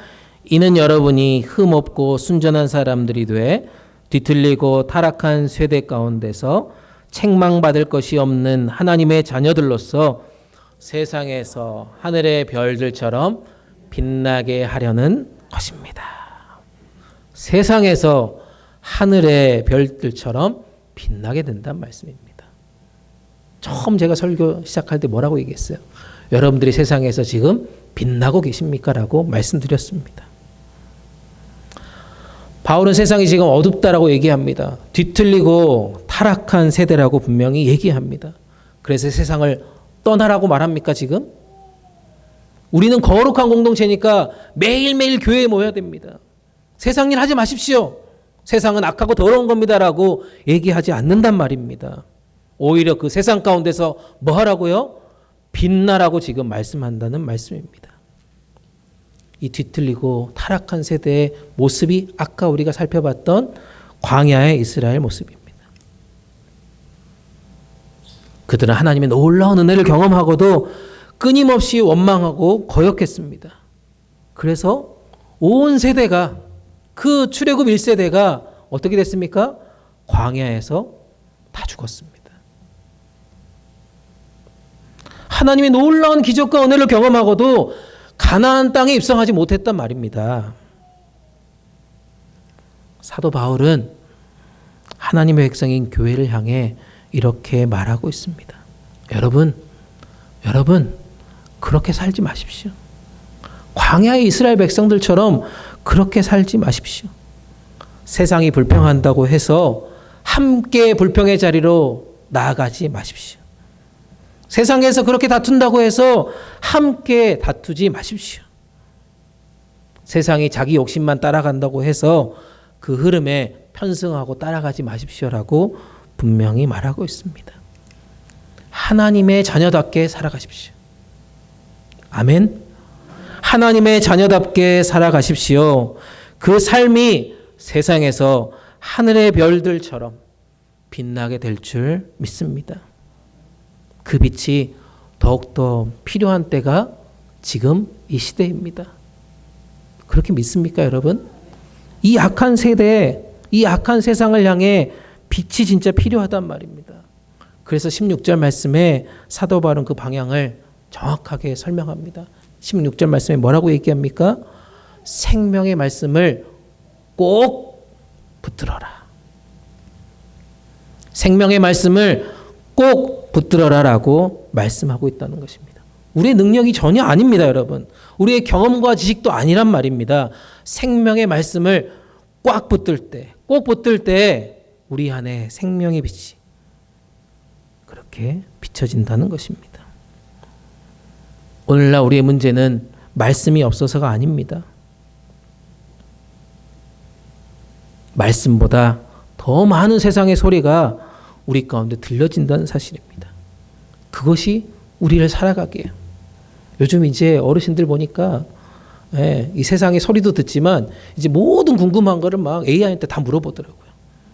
이는 여러분이 흠없고 순전한 사람들이 돼 뒤틀리고 타락한 세대 가운데서 책망받을 것이 없는 하나님의 자녀들로서 세상에서 하늘의 별들처럼 빛나게 하려는 것입니다. 세상에서 하늘의 별들처럼 빛나게 된다는 말씀입니다. 처음 제가 설교 시작할 때 뭐라고 얘기했어요? 여러분들이 세상에서 지금 빛나고 계십니까? 라고 말씀드렸습니다. 바울은 세상이 지금 어둡다라고 얘기합니다. 뒤틀리고 타락한 세대라고 분명히 얘기합니다. 그래서 세상을 떠나라고 말합니까 지금? 우리는 거룩한 공동체니까 매일매일 교회에 모여야 됩니다. 세상 일 하지 마십시오. 세상은 악하고 더러운 겁니다라고 얘기하지 않는단 말입니다. 오히려 그 세상 가운데서 뭐 하라고요? 빛나라고 지금 말씀한다는 말씀입니다. 이 뒤틀리고 타락한 세대의 모습이 아까 우리가 살펴봤던 광야의 이스라엘 모습입니다. 그들은 하나님의 놀라운 은혜를 경험하고도 끊임없이 원망하고 거역했습니다. 그래서 온 세대가 그 출애굽 1세대가 어떻게 됐습니까? 광야에서 다 죽었습니다. 하나님의 놀라운 기적과 은혜를 경험하고도 가나안 땅에 입성하지 못했단 말입니다. 사도 바울은 하나님의 백성인 교회를 향해 이렇게 말하고 있습니다. 여러분 그렇게 살지 마십시오. 광야의 이스라엘 백성들처럼 그렇게 살지 마십시오. 세상이 불평한다고 해서 함께 불평의 자리로 나아가지 마십시오. 세상에서 그렇게 다툰다고 해서 함께 다투지 마십시오. 세상이 자기 욕심만 따라간다고 해서 그 흐름에 편승하고 따라가지 마십시오라고 분명히 말하고 있습니다. 하나님의 자녀답게 살아가십시오. 아멘. 하나님의 자녀답게 살아가십시오. 그 삶이 세상에서 하늘의 별들처럼 빛나게 될 줄 믿습니다. 그 빛이 더욱더 필요한 때가 지금 이 시대입니다. 그렇게 믿습니까, 여러분? 이 악한 세대에, 이 악한 세상을 향해 빛이 진짜 필요하단 말입니다. 그래서 16절 말씀에 사도 바울은 그 방향을 정확하게 설명합니다. 16절 말씀에 뭐라고 얘기합니까? 생명의 말씀을 꼭 붙들어라. 생명의 말씀을 꼭 붙들어라라고 말씀하고 있다는 것입니다. 우리의 능력이 전혀 아닙니다, 여러분. 우리의 경험과 지식도 아니란 말입니다. 생명의 말씀을 꽉 붙들 때, 꼭 붙들 때 우리 안에 생명의 빛이 그렇게 비춰진다는 것입니다. 오늘날 우리의 문제는 말씀이 없어서가 아닙니다. 말씀보다 더 많은 세상의 소리가 우리 가운데 들려진다는 사실입니다. 그것이 우리를 살아가게 해요. 요즘 이제 어르신들 보니까 이 세상의 소리도 듣지만 이제 모든 궁금한 거를 막 AI한테 다 물어보더라고요.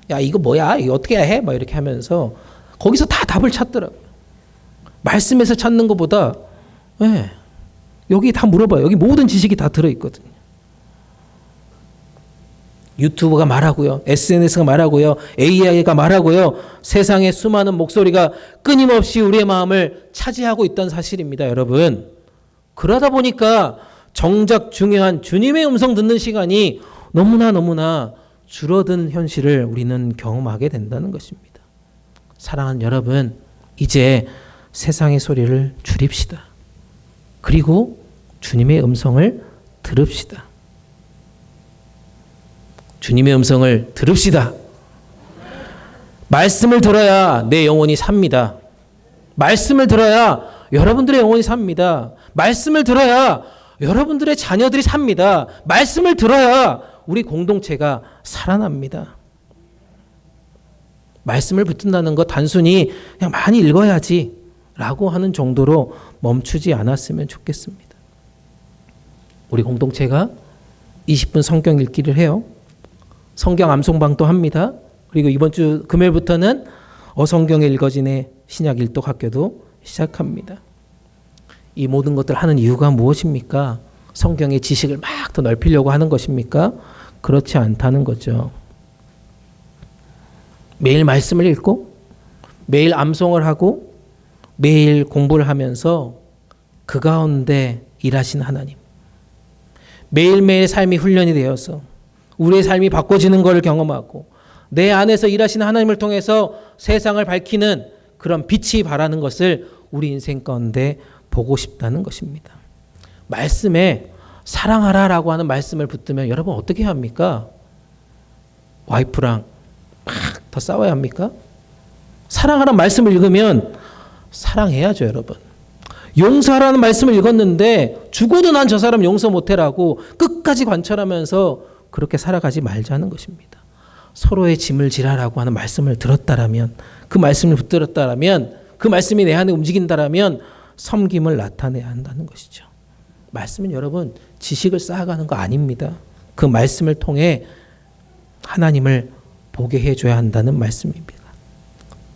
야, 이거 뭐야? 이거 어떻게 해야 해? 막 이렇게 하면서 거기서 다 답을 찾더라고요. 말씀에서 찾는 것보다 여기 다 물어봐요. 여기 모든 지식이 다 들어있거든요. 유튜브가 말하고요. SNS가 말하고요. AI가 말하고요. 세상의 수많은 목소리가 끊임없이 우리의 마음을 차지하고 있다는 사실입니다, 여러분. 그러다 보니까 정작 중요한 주님의 음성 듣는 시간이 너무나 줄어든 현실을 우리는 경험하게 된다는 것입니다. 사랑하는 여러분, 이제 세상의 소리를 줄입시다. 그리고 주님의 음성을 들읍시다. 주님의 음성을 들읍시다. 말씀을 들어야 내 영혼이 삽니다. 말씀을 들어야 여러분들의 영혼이 삽니다. 말씀을 들어야 여러분들의 자녀들이 삽니다. 말씀을 들어야 우리 공동체가 살아납니다. 말씀을 붙든다는 것 단순히 그냥 많이 읽어야지 라고 하는 정도로 멈추지 않았으면 좋겠습니다. 우리 공동체가 20분 성경 읽기를 해요. 성경 암송방도 합니다. 그리고 이번 주 금요일부터는 어성경에 읽어진의 신약 일독 학교도 시작합니다. 이 모든 것들 하는 이유가 무엇입니까? 성경의 지식을 막 더 넓히려고 하는 것입니까? 그렇지 않다는 거죠. 매일 말씀을 읽고 매일 암송을 하고 매일 공부를 하면서 그 가운데 일하신 하나님, 매일매일 삶이 훈련이 되어서 우리의 삶이 바꿔지는 것을 경험하고 내 안에서 일하시는 하나님을 통해서 세상을 밝히는 그런 빛이 바라는 것을 우리 인생 가운데 보고 싶다는 것입니다. 말씀에 사랑하라라고 하는 말씀을 붙들면 여러분 어떻게 합니까? 와이프랑 막 더 싸워야 합니까? 사랑하라는 말씀을 읽으면 사랑해야죠, 여러분. 용서하라는 말씀을 읽었는데 죽어도 난 저 사람 용서 못해라고 끝까지 관찰하면서 그렇게 살아가지 말자는 것입니다. 서로의 짐을 지라라고 하는 말씀을 들었다라면, 그 말씀을 붙들었다라면, 그 말씀이 내 안에 움직인다라면 섬김을 나타내야 한다는 것이죠. 말씀은 여러분 지식을 쌓아가는 거 아닙니다. 그 말씀을 통해 하나님을 보게 해줘야 한다는 말씀입니다.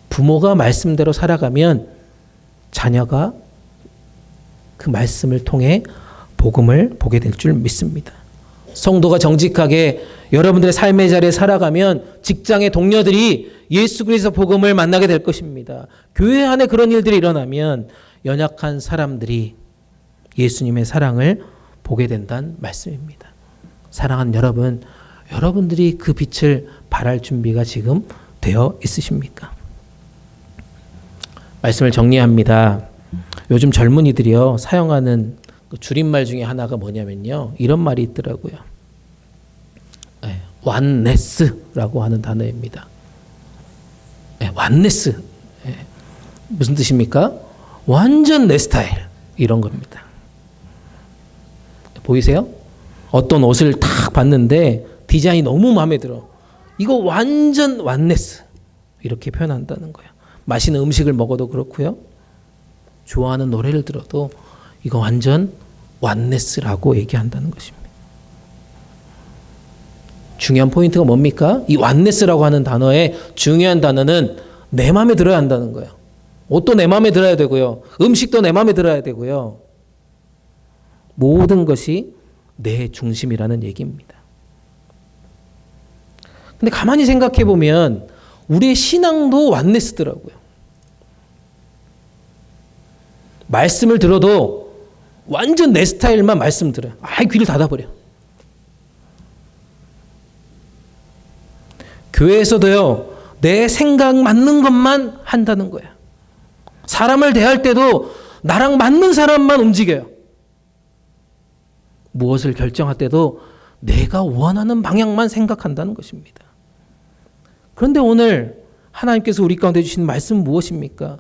부모가 말씀대로 살아가면 자녀가 그 말씀을 통해 복음을 보게 될 줄 믿습니다. 성도가 정직하게 여러분들의 삶의 자리에 살아가면 직장의 동료들이 예수 그리스도 복음을 만나게 될 것입니다. 교회 안에 그런 일들이 일어나면 연약한 사람들이 예수님의 사랑을 보게 된다는 말씀입니다. 사랑하는 여러분, 여러분들이 그 빛을 발할 준비가 지금 되어 있으십니까? 말씀을 정리합니다. 요즘 젊은이들이요 사용하는 그 줄임말 중에 하나가 뭐냐면요, 이런 말이 있더라고요. 완네스라고 하는 단어입니다. 완네스. 무슨 뜻입니까? 완전 내 스타일, 이런 겁니다. 보이세요? 어떤 옷을 딱 봤는데 디자인이 너무 마음에 들어. 이거 완전 완네스, 이렇게 표현한다는 거예요. 맛있는 음식을 먹어도 그렇고요, 좋아하는 노래를 들어도 이거 완전 완네스라고 얘기한다는 것입니다. 중요한 포인트가 뭡니까? 이 완네스라고 하는 단어의 중요한 단어는 내 마음에 들어야 한다는 거예요. 옷도 내 마음에 들어야 되고요, 음식도 내 마음에 들어야 되고요. 모든 것이 내 중심이라는 얘기입니다. 근데 가만히 생각해 보면 우리의 신앙도 완네스더라고요. 말씀을 들어도 완전 내 스타일만 말씀 들어요. 귀를 닫아버려. 교회에서도요, 내 생각 맞는 것만 한다는 거야. 사람을 대할 때도 나랑 맞는 사람만 움직여요. 무엇을 결정할 때도 내가 원하는 방향만 생각한다는 것입니다. 그런데 오늘 하나님께서 우리 가운데 주신 말씀은 무엇입니까?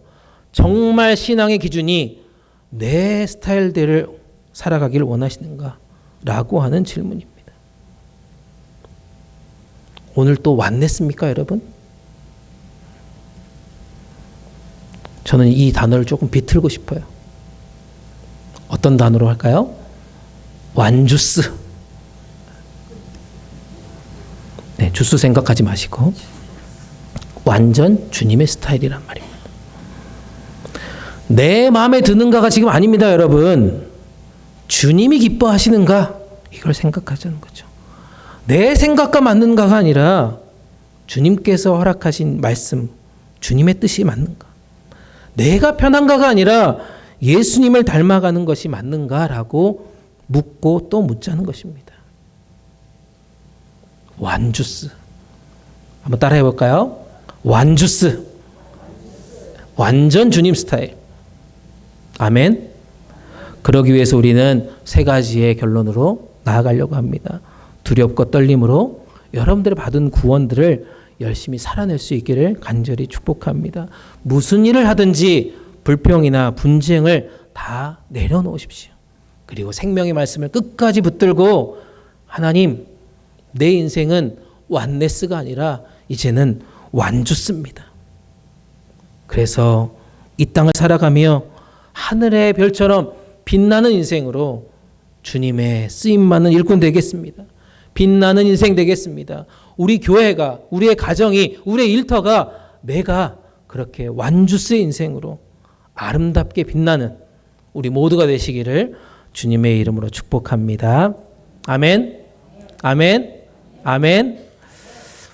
정말 신앙의 기준이 내 스타일대로 살아가기를 원하시는가? 라고 하는 질문입니다. 오늘 또 완냈습니까, 여러분? 저는 이 단어를 조금 비틀고 싶어요. 어떤 단어로 할까요? 완주스. 네, 주스 생각하지 마시고 완전 주님의 스타일이란 말입니다. 내 마음에 드는가가 지금 아닙니다, 여러분. 주님이 기뻐하시는가? 이걸 생각하자는 거죠. 내 생각과 맞는가가 아니라 주님께서 허락하신 말씀, 주님의 뜻이 맞는가? 내가 편한가가 아니라 예수님을 닮아가는 것이 맞는가라고 묻고 또 묻자는 것입니다. 완주스. 한번 따라해 볼까요? 완주스. 완전 주님 스타일. 아멘. 그러기 위해서 우리는 세 가지의 결론으로 나아가려고 합니다. 두렵고 떨림으로 여러분들이 받은 구원들을 열심히 살아낼 수 있기를 간절히 축복합니다. 무슨 일을 하든지 불평이나 분쟁을 다 내려놓으십시오. 그리고 생명의 말씀을 끝까지 붙들고 하나님, 내 인생은 완네스가 아니라 이제는 완주스입니다. 그래서 이 땅을 살아가며 하늘의 별처럼 빛나는 인생으로 주님의 쓰임받는 일꾼 되겠습니다. 빛나는 인생 되겠습니다. 우리 교회가, 우리의 가정이, 우리의 일터가 내가 그렇게 완주스의 인생으로 아름답게 빛나는 우리 모두가 되시기를 주님의 이름으로 축복합니다. 아멘. 아멘. 아멘.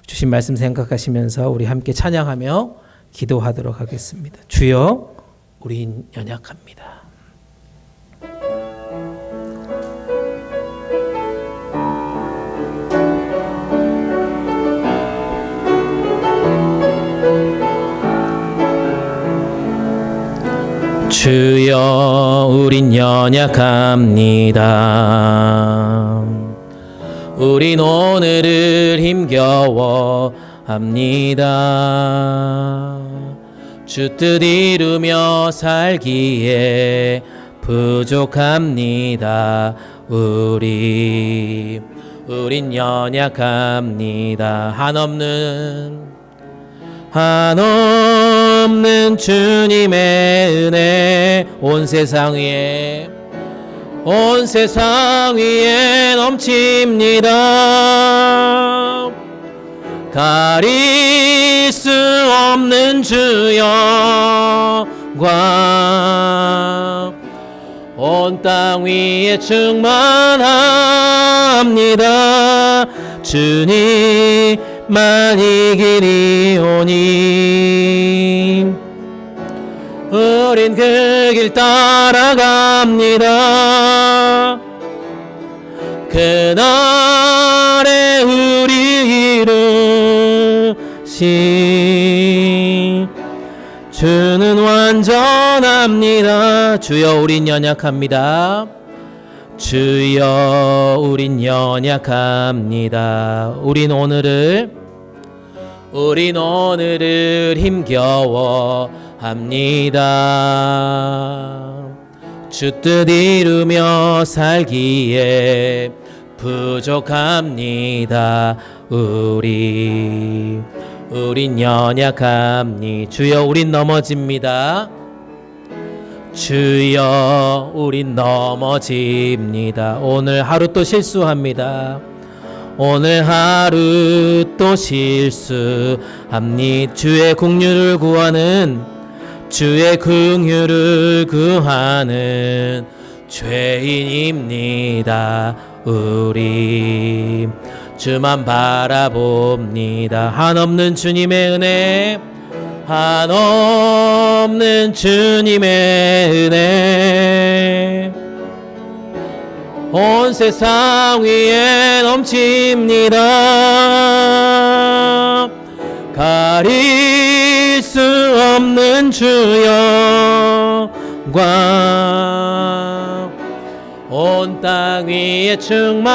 주신 말씀 생각하시면서 우리 함께 찬양하며 기도하도록 하겠습니다. 주여, 우린 연약합니다. 주여, 우린 연약합니다. 우린 오늘을 힘겨워 합니다. 주 뜻 이루며 살기에 부족합니다. 우린 연약합니다. 한없는 주님의 은혜 온 세상 위에 넘칩니다. 가릴 수 없는 주 영광 온 땅 위에 충만합니다. 주님만이 길이오니 우린 그 길 따라갑니다. 그날에 우리 이루신 주는 완전합니다. 주여, 우린 연약합니다. 주여, 우린 연약합니다. 우린 오늘을 힘겨워 합니다. 주 뜻 이루며 살기에 부족합니다. 우린 연약합니다. 주여, 우린 넘어집니다. 주여, 우린 넘어집니다. 오늘 하루 또 실수합니다. 오늘 하루 또 실수합니다. 주의 긍휼을 구하는 죄인입니다. 우리 주만 바라봅니다. 한없는 주님의 은혜 온 세상 위에 넘칩니다. 가릴 수 없는 주 영광 온 땅 위에 충만합니다.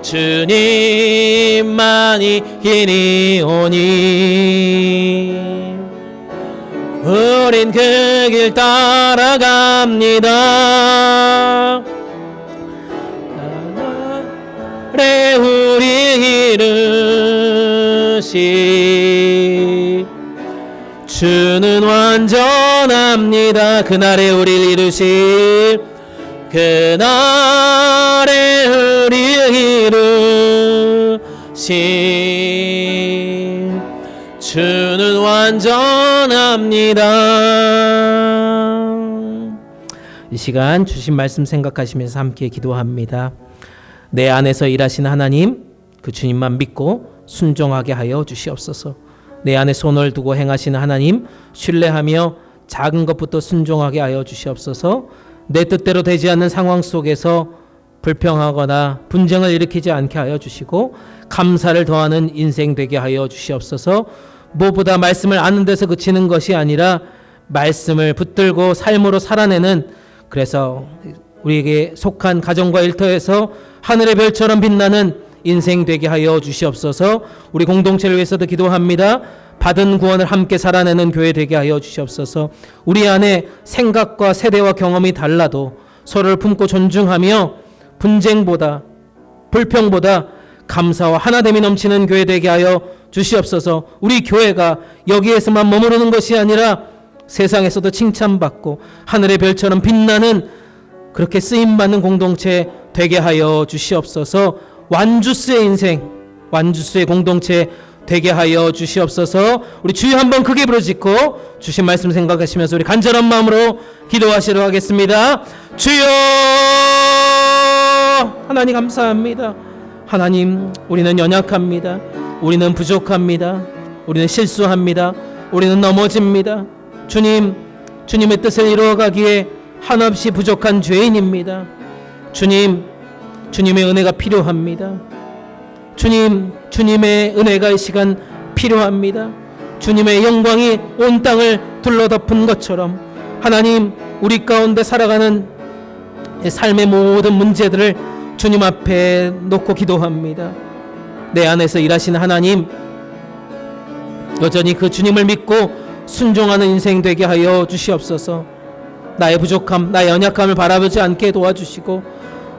주님만이 길이오니 우린 그 길 따라갑니다. 그날에 우리 이루시 주는 완전합니다. 그날에 우리 이루실 그날에 우리 이루신 주는 완전합니다. 이 시간 주신 말씀 생각하시면서 함께 기도합니다. 내 안에서 일하시는 하나님, 그 주님만 믿고 순종하게 하여 주시옵소서. 내 안에 손을 두고 행하시는 하나님, 신뢰하며 작은 것부터 순종하게 하여 주시옵소서. 내 뜻대로 되지 않는 상황 속에서 불평하거나 분쟁을 일으키지 않게 하여 주시고 감사를 더하는 인생 되게 하여 주시옵소서. 무엇보다 말씀을 아는 데서 그치는 것이 아니라 말씀을 붙들고 삶으로 살아내는, 그래서 우리에게 속한 가정과 일터에서 하늘의 별처럼 빛나는 인생 되게 하여 주시옵소서. 우리 공동체를 위해서도 기도합니다. 받은 구원을 함께 살아내는 교회 되게 하여 주시옵소서. 우리 안에 생각과 세대와 경험이 달라도 서로를 품고 존중하며 분쟁보다 불평보다 감사와 하나됨이 넘치는 교회 되게 하여 주시옵소서. 우리 교회가 여기에서만 머무르는 것이 아니라 세상에서도 칭찬받고 하늘의 별처럼 빛나는 그렇게 쓰임받는 공동체 되게 하여 주시옵소서. 완주스의 인생, 완주스의 공동체 되게 하여 주시옵소서. 우리 주여 한번 크게 부르짖고 주신 말씀 생각하시면서 우리 간절한 마음으로 기도하시도록 하겠습니다. 주여, 하나님 감사합니다. 하나님, 우리는 연약합니다. 우리는 부족합니다. 우리는 실수합니다. 우리는 넘어집니다. 주님, 주님의 뜻을 이루어가기에 한없이 부족한 죄인입니다. 주님, 주님의 은혜가 필요합니다. 주님, 주님의 은혜가 이 시간 필요합니다. 주님의 영광이 온 땅을 둘러덮은 것처럼 하나님, 우리 가운데 살아가는 삶의 모든 문제들을 주님 앞에 놓고 기도합니다. 내 안에서 일하시는 하나님, 여전히 그 주님을 믿고 순종하는 인생 되게 하여 주시옵소서. 나의 부족함, 나의 연약함을 바라보지 않게 도와주시고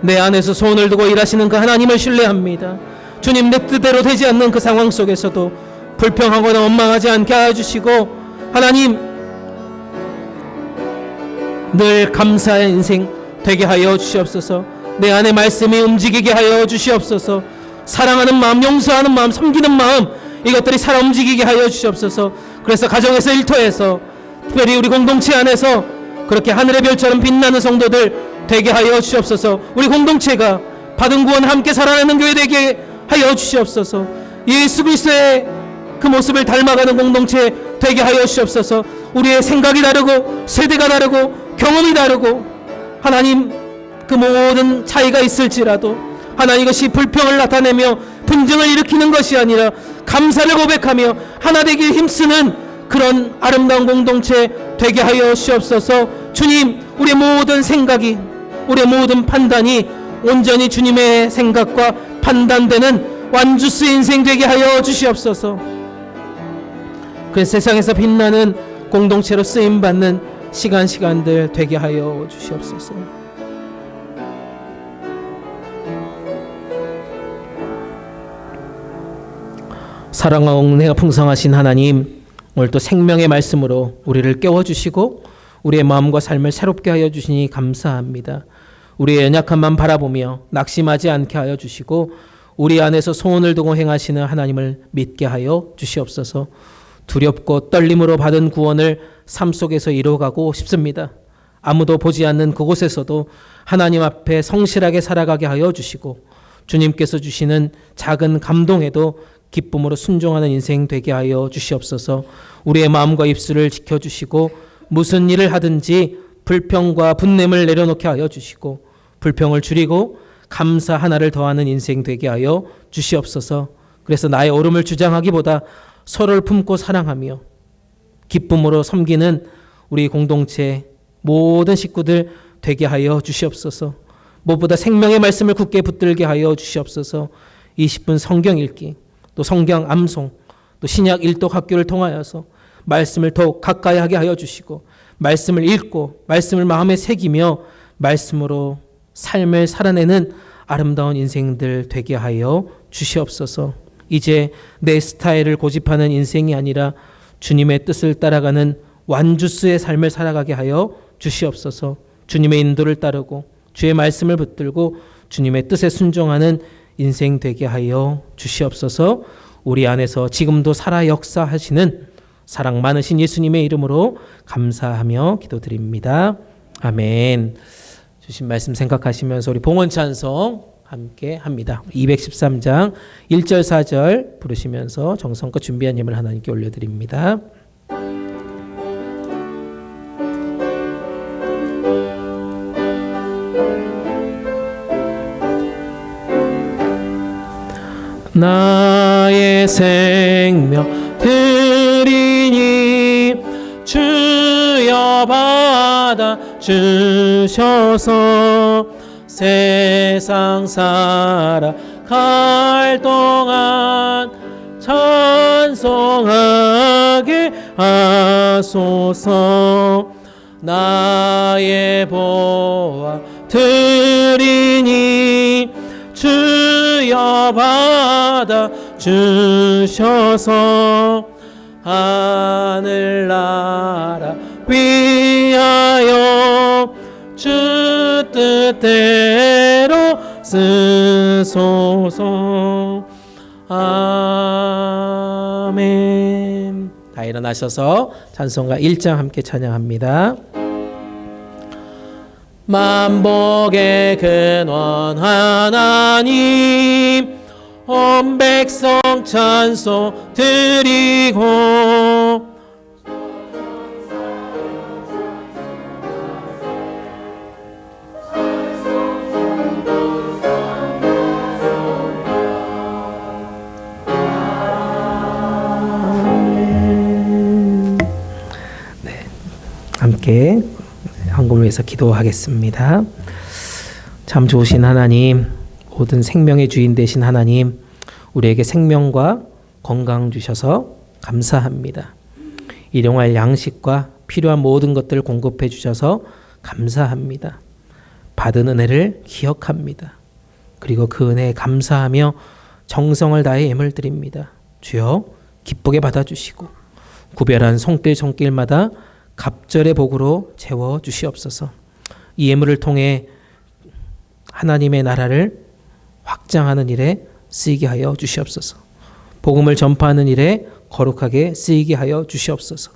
내 안에서 소원을 두고 일하시는 그 하나님을 신뢰합니다. 주님, 내 뜻대로 되지 않는 그 상황 속에서도 불평하거나 원망하지 않게 하여 주시고 하나님, 늘 감사의 인생 되게 하여 주시옵소서. 내 안에 말씀이 움직이게 하여 주시옵소서. 사랑하는 마음, 용서하는 마음, 섬기는 마음, 이것들이 살아 움직이게 하여 주시옵소서. 그래서 가정에서, 일터에서, 특별히 우리 공동체 안에서 그렇게 하늘의 별처럼 빛나는 성도들 되게 하여 주시옵소서. 우리 공동체가 받은 구원 함께 살아내는 교회 되게 하여 주시옵소서. 예수 그리스도의 그 모습을 닮아가는 공동체 되게 하여 주시옵소서. 우리의 생각이 다르고 세대가 다르고 경험이 다르고 하나님, 그 모든 차이가 있을지라도 하나님, 이것이 불평을 나타내며 분쟁을 일으키는 것이 아니라 감사를 고백하며 하나 되길 힘쓰는 그런 아름다운 공동체 되게 하여 주시옵소서. 주님, 우리의 모든 생각이, 우리의 모든 판단이 온전히 주님의 생각과 판단되는 완주스 인생 되게 하여 주시옵소서. 그 세상에서 빛나는 공동체로 쓰임받는 시간들 되게 하여 주시옵소서. 사랑과 은혜가 풍성하신 하나님, 오늘 또 생명의 말씀으로 우리를 깨워주시고 우리의 마음과 삶을 새롭게 하여 주시니 감사합니다. 우리의 연약함만 바라보며 낙심하지 않게 하여 주시고 우리 안에서 소원을 두고 행하시는 하나님을 믿게 하여 주시옵소서. 두렵고 떨림으로 받은 구원을 삶 속에서 이루어가고 싶습니다. 아무도 보지 않는 그곳에서도 하나님 앞에 성실하게 살아가게 하여 주시고 주님께서 주시는 작은 감동에도 기쁨으로 순종하는 인생 되게 하여 주시옵소서. 우리의 마음과 입술을 지켜주시고 무슨 일을 하든지 불평과 분냄을 내려놓게 하여 주시고 불평을 줄이고 감사 하나를 더하는 인생 되게 하여 주시옵소서. 그래서 나의 옳음을 주장하기보다 서로를 품고 사랑하며 기쁨으로 섬기는 우리 공동체 모든 식구들 되게 하여 주시옵소서. 무엇보다 생명의 말씀을 굳게 붙들게 하여 주시옵소서. 20분 성경 읽기, 또 성경 암송, 또 신약 일독 학교를 통하여서 말씀을 더욱 가까이 하게 하여 주시고, 말씀을 읽고 말씀을 마음에 새기며 말씀으로 삶을 살아내는 아름다운 인생들 되게 하여 주시옵소서. 이제 내 스타일을 고집하는 인생이 아니라 주님의 뜻을 따라가는 완주스의 삶을 살아가게 하여 주시옵소서. 주님의 인도를 따르고 주의 말씀을 붙들고 주님의 뜻에 순종하는 인생 되게 하여 주시옵소서. 우리 안에서 지금도 살아 역사하시는 사랑 많으신 예수님의 이름으로 감사하며 기도드립니다. 아멘. 주신 말씀 생각하시면서 우리 봉헌 찬송 함께 합니다. 213장 1절 4절 부르시면서 정성껏 준비한 예물 하나님께 올려드립니다. 나의 생명 드리니 주여 받아 주셔서 세상 살아갈 동안 찬송하게 하소서. 나의 보화 드리니 주여 받아 주셔서 하늘나라 위하여 주 뜻대로 쓰소서. 아멘. 다 일어나셔서 찬송가 1장 함께 찬양합니다. 만복의 근원 하나님, 온 백성 찬송 드리고 네, 함께 한국을 위해서 기도하겠습니다. 참 좋으신 하나님, 모든 생명의 주인 되신 하나님, 우리에게 생명과 건강 주셔서 감사합니다. 일용할 양식과 필요한 모든 것들을 공급해 주셔서 감사합니다. 받은 은혜를 기억합니다. 그리고 그 은혜에 감사하며 정성을 다해 예물 드립니다. 주여 기쁘게 받아주시고 구별한 손길마다 갑절의 복으로 채워 주시옵소서. 이 예물을 통해 하나님의 나라를 확장하는 일에 쓰이게 하여 주시옵소서. 복음을 전파하는 일에 거룩하게 쓰이게 하여 주시옵소서.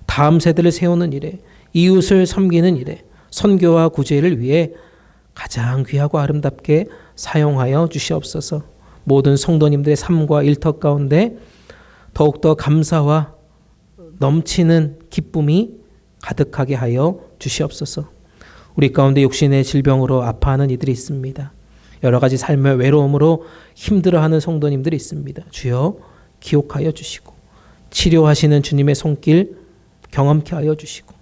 다음 세대를 세우는 일에, 이웃을 섬기는 일에, 선교와 구제를 위해 가장 귀하고 아름답게 사용하여 주시옵소서. 모든 성도님들의 삶과 일터 가운데 더욱더 감사와 넘치는 기쁨이 가득하게 하여 주시옵소서. 우리 가운데 육신의 질병으로 아파하는 이들이 있습니다. 여러 가지 삶의 외로움으로 힘들어하는 성도님들이 있습니다. 주여 기억하여 주시고 치료하시는 주님의 손길 경험케 하여 주시고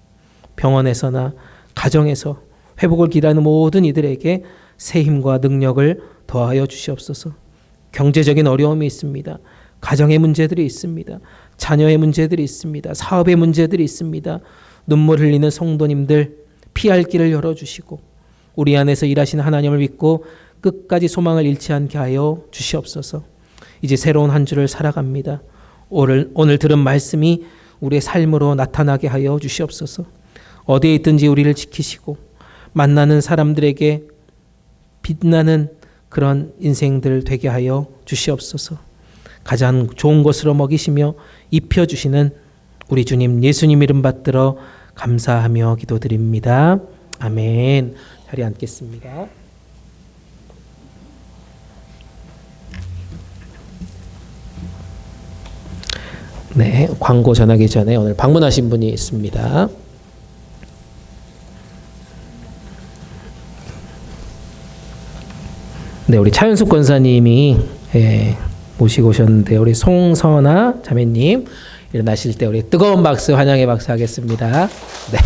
병원에서나 가정에서 회복을 기다리는 모든 이들에게 새 힘과 능력을 더하여 주시옵소서. 경제적인 어려움이 있습니다. 가정의 문제들이 있습니다. 자녀의 문제들이 있습니다. 사업의 문제들이 있습니다. 눈물 흘리는 성도님들 피할 길을 열어주시고 우리 안에서 일하시는 하나님을 믿고 끝까지 소망을 잃지 않게 하여 주시옵소서. 이제 새로운 한 주를 살아갑니다. 오늘 들은 말씀이 우리의 삶으로 나타나게 하여 주시옵소서. 어디에 있든지 우리를 지키시고 만나는 사람들에게 빛나는 그런 인생들 되게 하여 주시옵소서. 가장 좋은 것으로 먹이시며 입혀주시는 우리 주님 예수님 이름 받들어 감사하며 기도드립니다. 아멘. 자리에 앉겠습니다. 네, 광고 전하기 전에 오늘 방문하신 분이 있습니다. 네, 우리 차윤숙 권사님이 모시고 오셨는데 우리 송선아 자매님 일어나실 때 우리 뜨거운 박수 환영의 박수 하겠습니다. 네,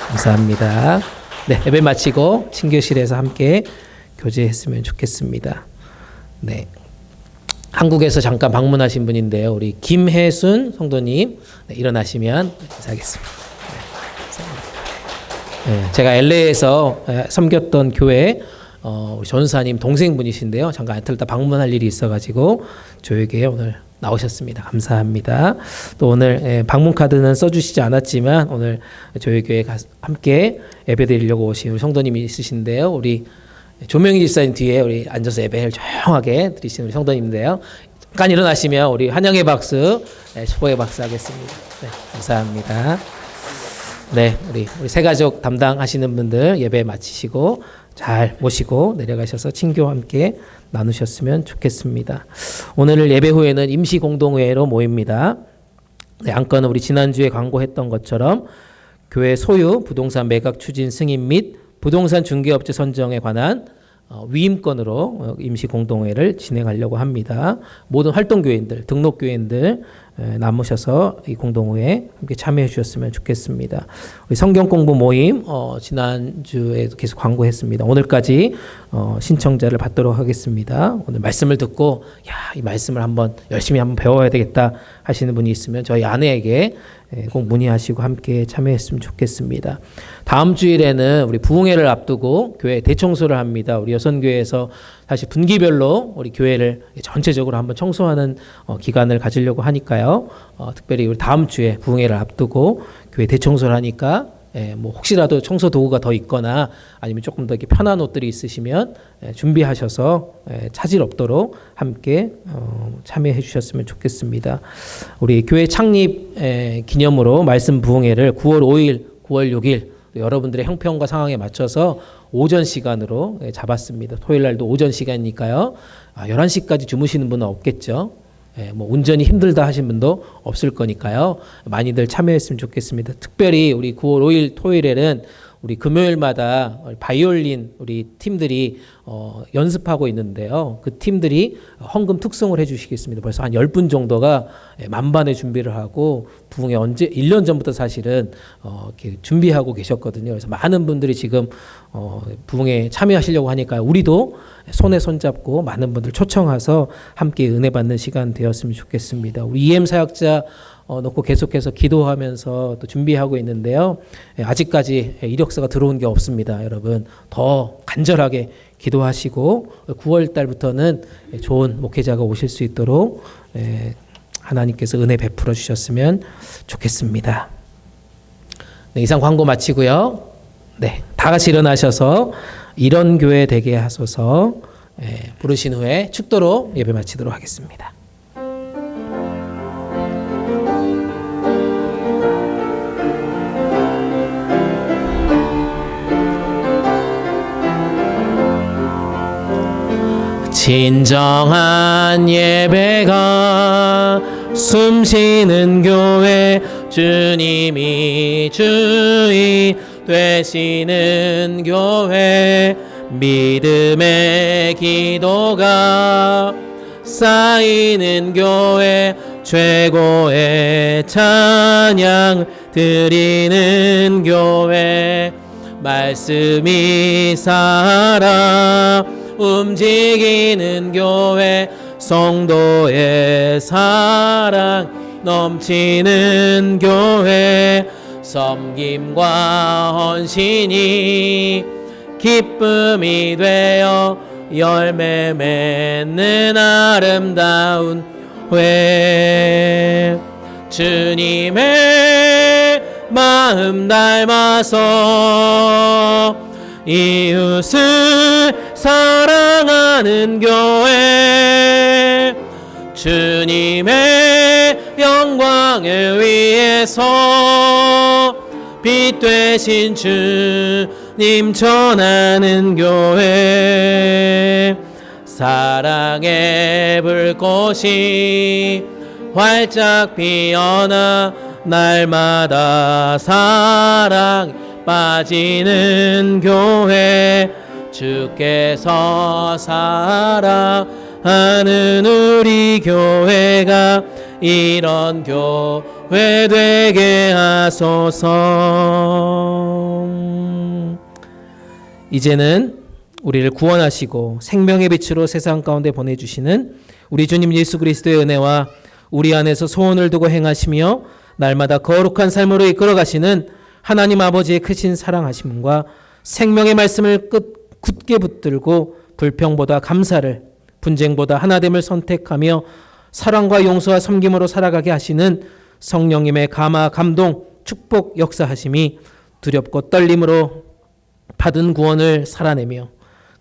감사합니다. 네, 예배 마치고 친교실에서 함께 교제했으면 좋겠습니다. 네. 한국에서 잠깐 방문하신 분인데요. 우리 김혜순 성도님, 네, 일어나시면 인사하겠습니다. 네, 제가 LA에서 섬겼던 교회 우리 전사님 동생분이신데요. 잠깐 애틀다 방문할 일이 있어가지고 저에게 오늘 나오셨습니다. 감사합니다. 또 오늘 방문 카드는 써주시지 않았지만 오늘 저희 교회 함께 예배드리려고 오신 우리 성도님이 있으신데요. 우리 조명희 집사님 뒤에 우리 앉아서 예배를 조용하게 드리시는 우리 성도님인데요. 잠깐 일어나시면 우리 환영의 박수, 축복의 박수 하겠습니다. 네, 감사합니다. 네, 우리 새 가족 담당하시는 분들 예배 마치시고 잘 모시고 내려가셔서 친교 함께 나누셨으면 좋겠습니다. 오늘 예배 후에는 임시 공동회로 모입니다. 네, 안건은 우리 지난주에 광고했던 것처럼 교회 소유 부동산 매각 추진 승인 및 부동산 중개업체 선정에 관한 위임건으로 임시 공동회를 진행하려고 합니다. 모든 활동교인들, 등록교인들 남으셔서 이 공동회에 함께 참여해 주셨으면 좋겠습니다. 우리 성경 공부 모임 지난주에도 계속 광고했습니다. 오늘까지 신청자를 받도록 하겠습니다. 오늘 말씀을 듣고 이 말씀을 열심히 한번 배워야 되겠다 하시는 분이 있으면 저희 아내에게 꼭 문의하시고 함께 참여했으면 좋겠습니다. 다음 주일에는 우리 부흥회를 앞두고 교회 대청소를 합니다. 우리 여선교회에서 사실 분기별로 우리 교회를 전체적으로 한번 청소하는 기간을 가지려고 하니까요. 특별히 우리 다음 주에 부흥회를 앞두고 교회 대청소를 하니까 뭐 혹시라도 청소 도구가 더 있거나 아니면 조금 더 이렇게 편한 옷들이 있으시면 준비하셔서 차질 없도록 함께 참여해 주셨으면 좋겠습니다. 우리 교회 창립 기념으로 말씀 부흥회를 9월 5일, 9월 6일 여러분들의 형편과 상황에 맞춰서 오전 시간으로 잡았습니다. 토요일 날도 오전 시간이니까요. 11시까지 주무시는 분은 없겠죠. 뭐 운전이 힘들다 하신 분도 없을 거니까요. 많이들 참여했으면 좋겠습니다. 특별히 우리 9월 5일 토요일에는 우리 금요일마다 바이올린 우리 팀들이 연습하고 있는데요. 그 팀들이 헌금 특송을 해주시겠습니다. 벌써 한 10분 정도가 만반의 준비를 하고 부흥회 1년 전부터 사실은 이렇게 준비하고 계셨거든요. 그래서 많은 분들이 지금 부흥회에 참여하시려고 하니까 우리도 손에 손잡고 많은 분들 초청해서 함께 은혜 받는 시간 되었으면 좋겠습니다. 우리 EM 사역자 놓고 계속해서 기도하면서 또 준비하고 있는데요. 아직까지 이력서가 들어온 게 없습니다. 여러분 더 간절하게 기도하시고 9월 달부터는 좋은 목회자가 오실 수 있도록 하나님께서 은혜 베풀어 주셨으면 좋겠습니다. 네, 이상 광고 마치고요. 네, 다 같이 일어나셔서 이런 교회 되게 하소서 부르신 후에 축도로 예배 마치도록 하겠습니다. 진정한 예배가 숨쉬는 교회 주님이 주인 되시는 교회 믿음의 기도가 쌓이는 교회 최고의 찬양 드리는 교회 말씀이 살아 움직이는 교회 성도의 사랑 넘치는 교회 섬김과 헌신이 기쁨이 되어 열매 맺는 아름다운 회 주님의 마음 닮아서 이웃을 사랑하는 교회 주님의 영광을 위해서 빛 되신 주님 전하는 교회 사랑의 불꽃이 활짝 피어나 날마다 사랑 빠지는 교회 주께서 사랑하는 우리 교회가 이런 교회 되게 하소서. 이제는 우리를 구원하시고 생명의 빛으로 세상 가운데 보내주시는 우리 주님 예수 그리스도의 은혜와 우리 안에서 소원을 두고 행하시며 날마다 거룩한 삶으로 이끌어 가시는 하나님 아버지의 크신 사랑하심과 생명의 말씀을 굳게 붙들고 불평보다 감사를, 분쟁보다 하나됨을 선택하며 사랑과 용서와 섬김으로 살아가게 하시는 성령님의 감화, 감동, 축복 역사하심이 두렵고 떨림으로 받은 구원을 살아내며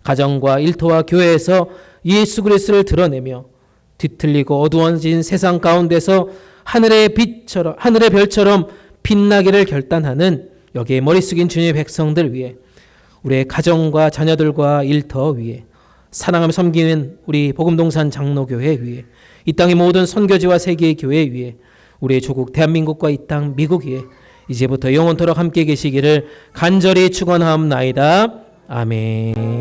가정과 일터와 교회에서 예수 그리스도를 드러내며 뒤틀리고 어두워진 세상 가운데서 하늘의 빛처럼, 하늘의 별처럼 빛나기를 결단하는 여기에 머리 숙인 주님의 백성들 위해, 우리의 가정과 자녀들과 일터 위에, 사랑하며 섬기는 우리 복음동산 장로교회 위에, 이 땅의 모든 선교지와 세계의 교회 위에, 우리의 조국 대한민국과 이 땅 미국 위에 이제부터 영원토록 함께 계시기를 간절히 축원하옵나이다. 아멘.